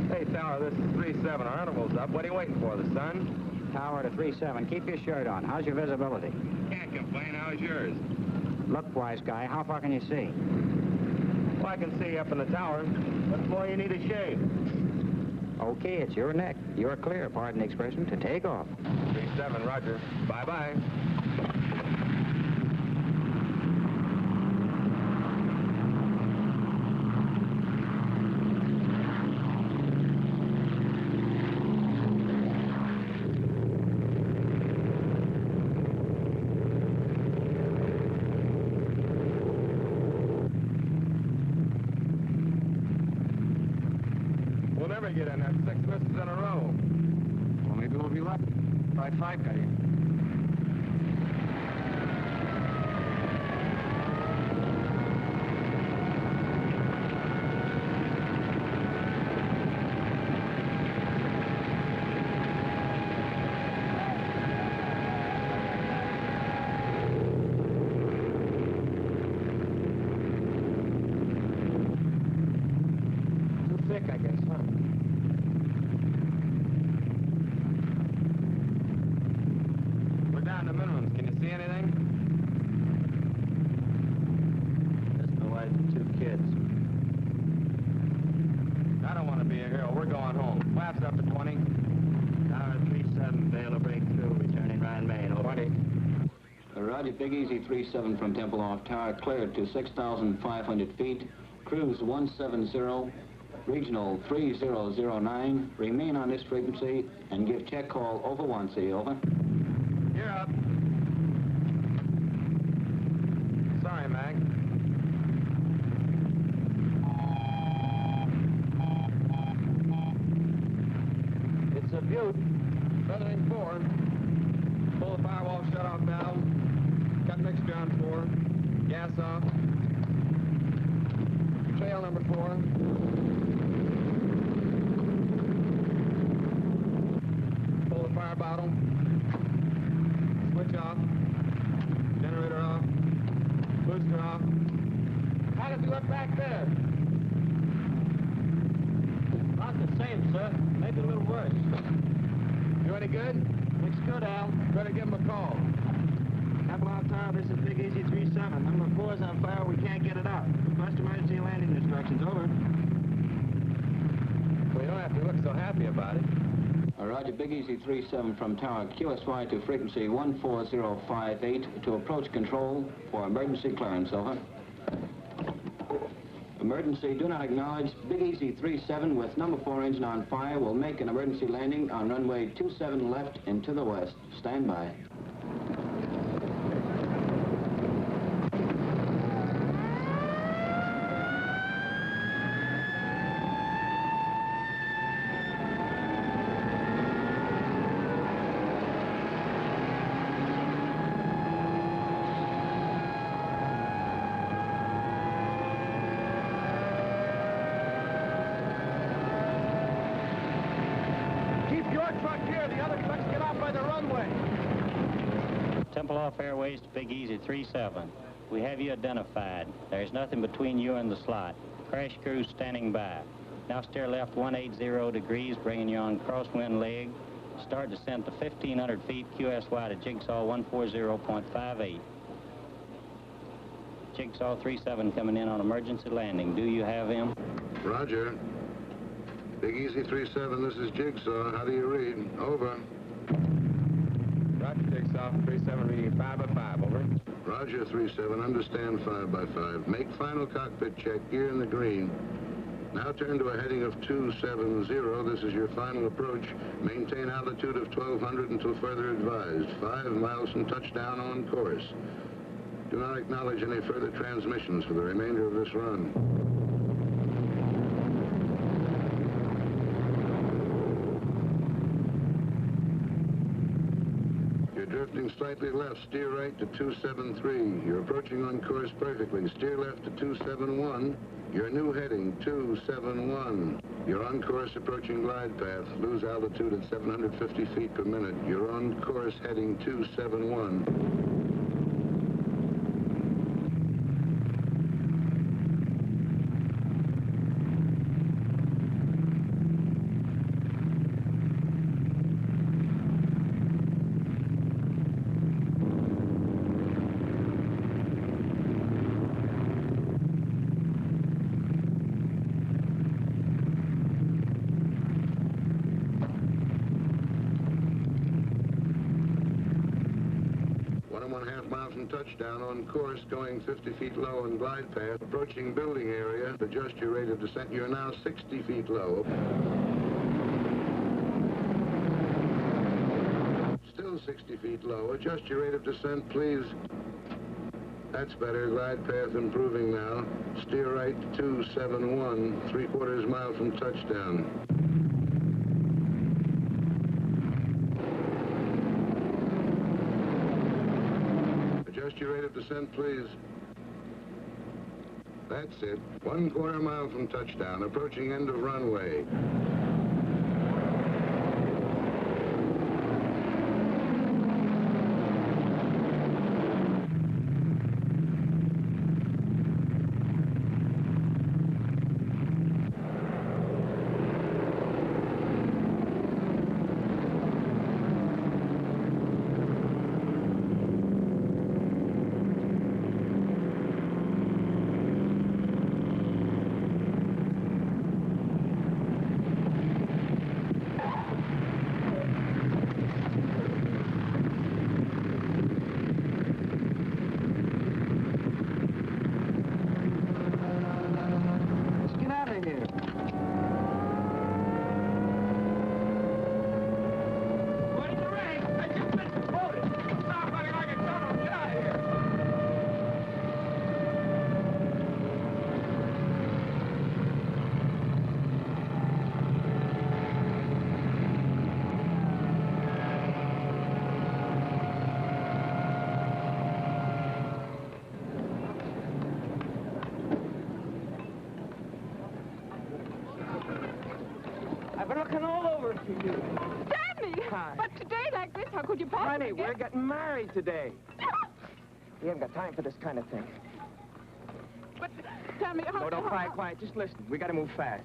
Hey, Tower, this is 3-7. Our interval's up. What are you waiting for, the sun? Tower to 3-7. Keep your shirt on. How's your visibility? Can't complain. How's yours? Look, wise guy, how far can you see? Well, I can see up in the tower. What more you need a shave? Okay, it's your neck. You're clear, pardon the expression, to take off. 3-7, roger. Bye-bye. We'll never get in that 6 misses in a row. Well, maybe we'll be lucky. Try 5 cutting. Too thick, I guess, huh? We're down to minimums. Can you see anything? Just my wife and 2 kids. I don't want to be a hero. We're going home. Flaps up to 20. Tower 3-7, fail to break through, returning Ryan Main, over. 20. Roger, Big Easy 3-7 from Tempelhof Tower, cleared to 6,500 feet, cruise 170, regional 3009, remain on this frequency, and give check call over 1C, over. You're up. Sorry, Mac. It's a Butte. Feathering 4. Pull the firewall shut-off valve. Cut mixture on 4. Gas off. Trail number 4. Pull the fire bottle. Switch off. Generator off. Booster off. How does he look back there? About the same, sir. Maybe a little worse. You any good? Looks good, Al. Better give him a call. Tempelhof Tower, this is Big Easy 3-7. Number 4's on fire. We can't get it up. Request emergency landing instructions, over. Well, you don't have to look so happy about it. Roger, Big Easy 3-7 from Tower, QSY to frequency 14058 to approach control for emergency clearance, over. Emergency, do not acknowledge. Big Easy 3-7 with number 4 engine on fire will make an emergency landing on runway 27 left and to the west. Stand by. Tempelhof Airways to Big Easy 3-7. We have you identified. There's nothing between you and the slot. Crash crew standing by. Now steer left 180 degrees, bringing you on crosswind leg. Start descent to 1,500 feet, QSY to Jigsaw 140.58. Jigsaw 37 coming in on emergency landing. Do you have him? Roger. Big Easy 37, this is Jigsaw. How do you read? Over. Roger, Jigsaw 37, reading 5 by 5, over. Roger, 37, understand 5 by 5. Make final cockpit check, gear in the green. Now turn to a heading of 270. This is your final approach. Maintain altitude of 1,200 until further advised. 5 miles from touchdown on course. Do not acknowledge any further transmissions for the remainder of this run. You're drifting slightly left. Steer right to 273. You're approaching on course perfectly. Steer left to 271. Your new heading, 271. You're on course approaching glide path. Lose altitude at 750 feet per minute. You're on course heading 271. Touchdown on course, going 50 feet low on glide path, approaching building area. Adjust your rate of descent. You're now 60 feet low. Still 60 feet low. Adjust your rate of descent, please. That's better. Glide path improving now. Steer right 271, 3/4 mile from touchdown. Adjust your rate of descent, please. That's it. 1/4 mile from touchdown, approaching end of runway. Honey, we're getting married today. We haven't got time for this kind of thing. But tell me, No, don't cry, quiet. Just listen. We got to move fast.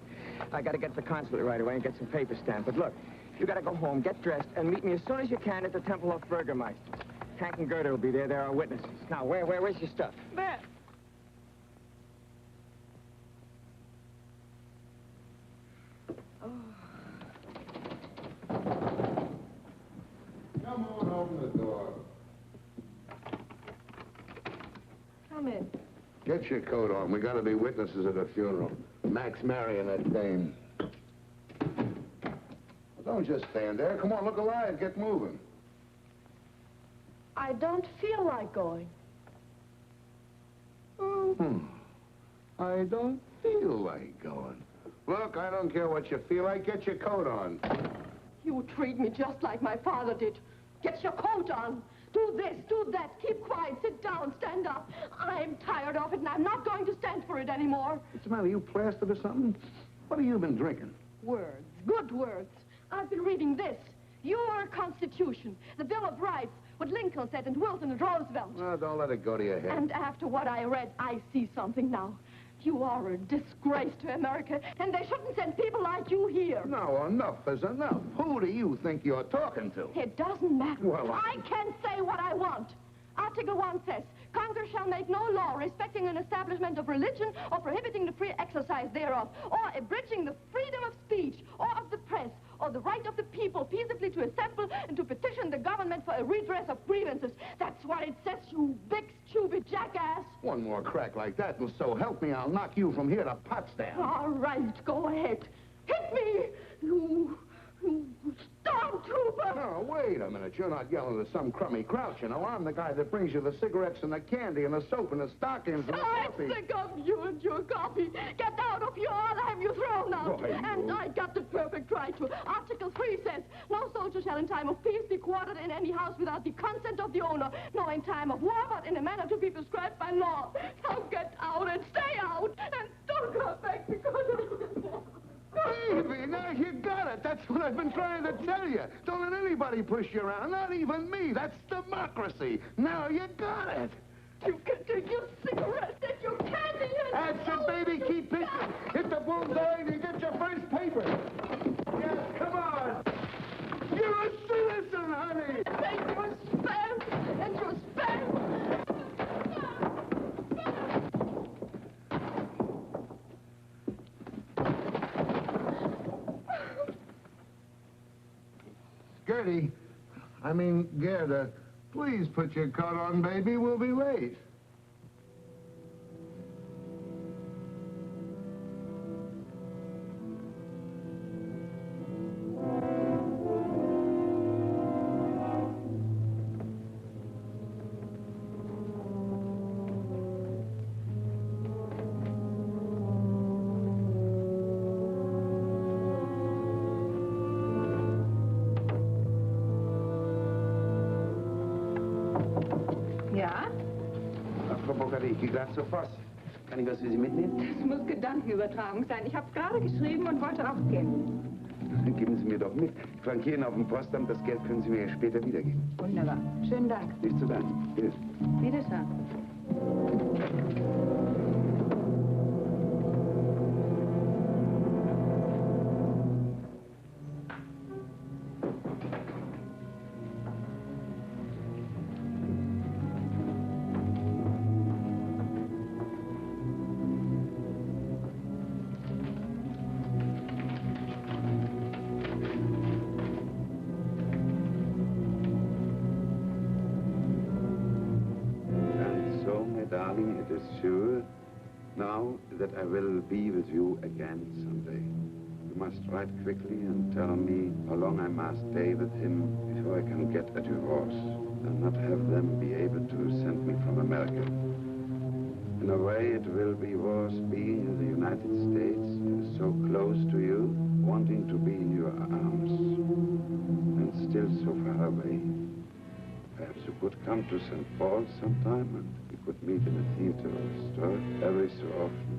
I got to get to the consulate right away and get some papers stamped. But look, you got to go home, get dressed, and meet me as soon as you can at the Temple of Burgermeister. Hank and Gerda will be there. They're our witnesses. Now, where's your stuff? There. Come on, open the door. Come in. Get your coat on. We got to be witnesses at a funeral. Max marrying that dame. Well, don't just stand there. Come on, look alive. Get moving. I don't feel like going. I don't feel like going. Look, I don't care what you feel like. Get your coat on. You treat me just like my father did. Get your coat on. Do this, do that. Keep quiet. Sit down. Stand up. I'm tired of it, and I'm not going to stand for it anymore. What's the matter? You plastered or something? What have you been drinking? Words. Good words. I've been reading this. Your Constitution. The Bill of Rights. What Lincoln said and Wilson and Roosevelt. Well, don't let it go to your head. And after what I read, I see something now. You are a disgrace to America, and they shouldn't send people like you here. No, enough is enough. Who do you think you're talking to? It doesn't matter. Well, I can say what I want. Article 1 says, Congress shall make no law respecting an establishment of religion or prohibiting the free exercise thereof, or abridging the freedom of speech or of the press, or the right of the people peaceably to assemble and to petition the government for a redress of grievances. That's what it says, you big, stupid jackass. One more crack like that, and so help me, I'll knock you from here to Potsdam. All right, go ahead. Hit me, you stormtrooper! No, wait a minute. You're not yelling at some crummy grouch, you know. I'm the guy that brings you the cigarettes and the candy and the soap and the stockings and the I'm coffee. sick of you and your coffee. Get out of here, I'll have you thrown out. Why, And I got the perfect right to. Article 3 says, no soldier shall in time of peace be quartered in any house without the consent of the owner, nor in time of war, but in a manner to be prescribed by law. Now get out and stay out, and don't come back because of this. Baby, now you got it. That's what I've been trying to tell you. Don't let anybody push you around, not even me. That's democracy. Now you got it. You can take your cigarettes and your candy and... That's it, baby. Keep pitching. Hit the bullseye and you get your first paper. Yes, come on. You're a citizen, honey. Take your spam and your spam. Gerda, please put your coat on, baby. We'll be late. Ja? Frau Borchers, geht gerade zur Post. Kann ich was für Sie mitnehmen? Das muss Gedankenübertragung sein. Ich habe gerade geschrieben und wollte rausgehen. Dann geben Sie mir doch mit. Frankieren auf dem Postamt, das Geld können Sie mir ja später wiedergeben. Wunderbar. Schönen Dank. Nicht zu danken. Bitte. Wiedersehen. Darling, it is sure now that I will be with you again someday. You must write quickly and tell me how long I must stay with him before I can get a divorce and not have them be able to send me from America. In a way, it will be worse being in the United States, so close to you, wanting to be in your arms, and still so far away. Perhaps you could come to St. Paul sometime and we could meet in a theater or a store every so often.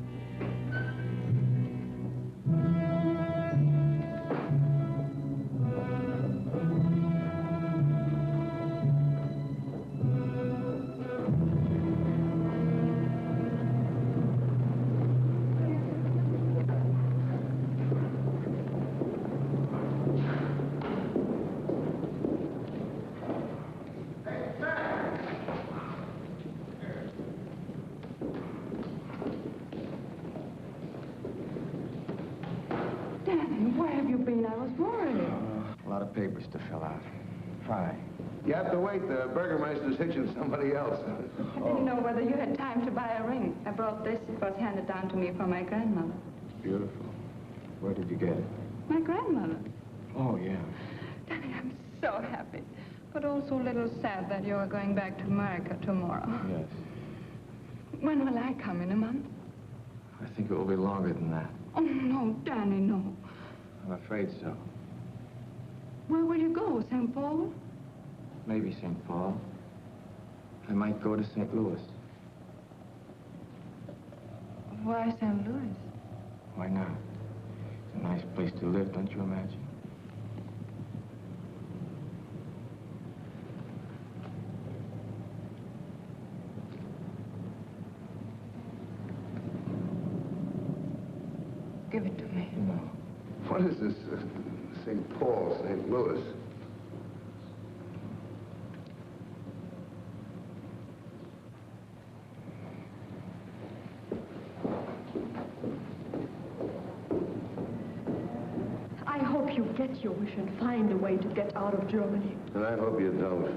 Where have you been? I was worried. A lot of papers to fill out. Hi. You have to wait. The Burgermeister's hitching somebody else. I didn't know whether you had time to buy a ring. I brought this. It was handed down to me from my grandmother. Beautiful. Where did you get it? My grandmother. Oh, yeah. Daddy, I'm so happy. But also a little sad that you are going back to America tomorrow. Yes. When will I come? In a month? I think it will be longer than that. Oh, no, Danny, no. I'm afraid so. Where will you go? St. Paul? Maybe St. Paul. I might go to St. Louis. Why St. Louis? Why not? It's a nice place to live, don't you imagine? Give it to me. No. What is this? St. Paul, St. Louis? I hope you get your wish and find a way to get out of Germany. And I hope you don't.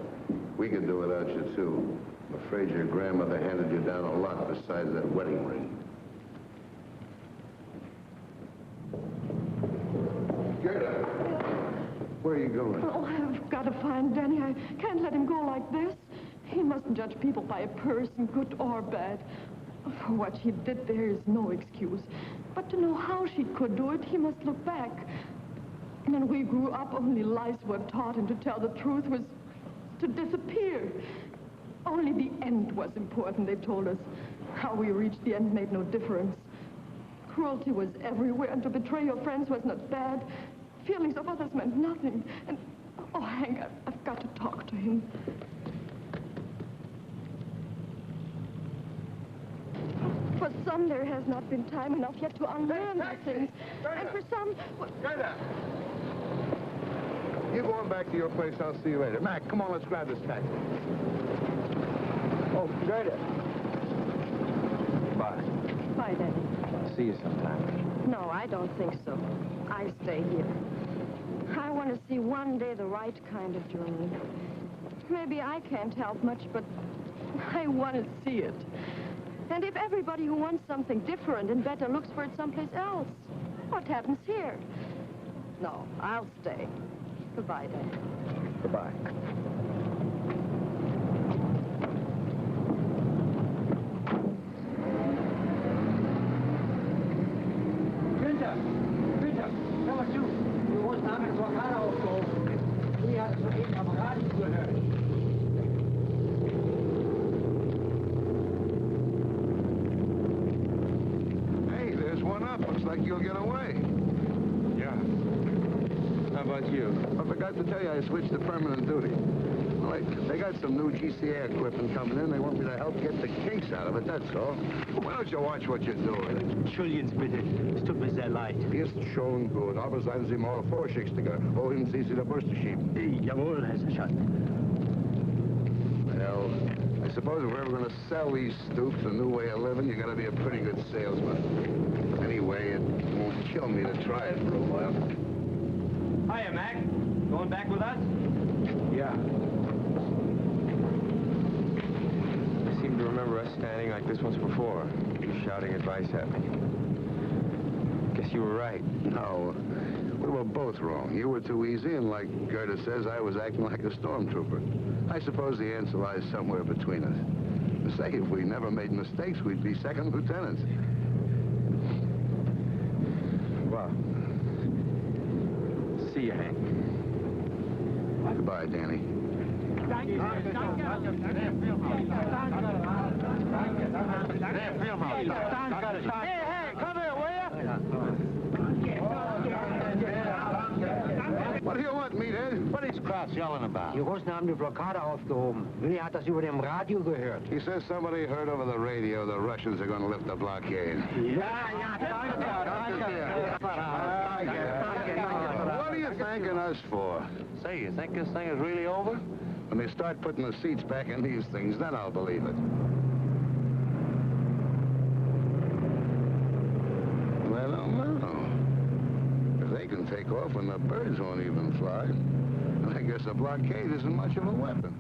We could do without you, too. I'm afraid your grandmother handed you down a lot besides that wedding ring. Gerda! Where are you going? Oh, I've got to find Danny. I can't let him go like this. He mustn't judge people by a person, good or bad. For what she did, there is no excuse. But to know how she could do it, he must look back. And when we grew up, only lies were taught, and to tell the truth was to disappear. Only the end was important, they told us. How we reached the end made no difference. Cruelty was everywhere, and to betray your friends was not bad. Feelings of others meant nothing. And, oh, Hank, I've got to talk to him. For some, there has not been time enough yet to unlearn these things. And for some... Gerda! You go on back to your place. I'll see you later. Mac, come on, let's grab this taxi. Oh, Gerda. Bye. Bye, Daddy. I'll see you sometime. No, I don't think so. I stay here. I want to see one day the right kind of Germany. Maybe I can't help much, but I want to see it. And if everybody who wants something different and better looks for it someplace else, what happens here? No, I'll stay. Goodbye, Dad. Goodbye. Günther! Günther! Hör mal zu! Wir mussten eine Blockade aufgehoben. Die hat es soeben am Radio gehört. Hey, there's one up. Looks like you'll get away. Yeah. How about you? I forgot to tell you I switched to permanent duty. Well, they got some new GCA equipment coming in. They want me to help get the kinks out of it, that's all. Why don't you watch what you're doing? Entschuldigen Sie bitte, es tut mir sehr leid. Ist schon gut, aber seien Sie mal vorsichtiger. Wohin Sie der Bürste schieben? Jawohl, Herr Sergeant. Well, I suppose if we're ever going to sell these stoops a new way of living, you got to be a pretty good salesman. Anyway, it won't kill me to try it for a while. Hiya, Mac. Going back with us? Yeah. I seem to remember us standing like this once before, shouting advice at me. Guess you were right. No, we were both wrong. You were too easy, and like Gerda says, I was acting like a stormtrooper. I suppose the answer lies somewhere between us. Say, if we never made mistakes, we'd be second lieutenants. Well, see you, Hank. Goodbye, Danny. Hey, come here, will you? What do you want, meathead? What is Kraus yelling about? Die Russen haben die Blockade aufgehoben. Willi hat das über dem Radio gehört. He says somebody heard over the radio the Russians are going to lift the blockade. What are you thanking us for? Say, you think this thing is really over? When they start putting the seats back in these things, then I'll believe it. I don't know. If they can take off when the birds won't even fly, I guess a blockade isn't much of a weapon.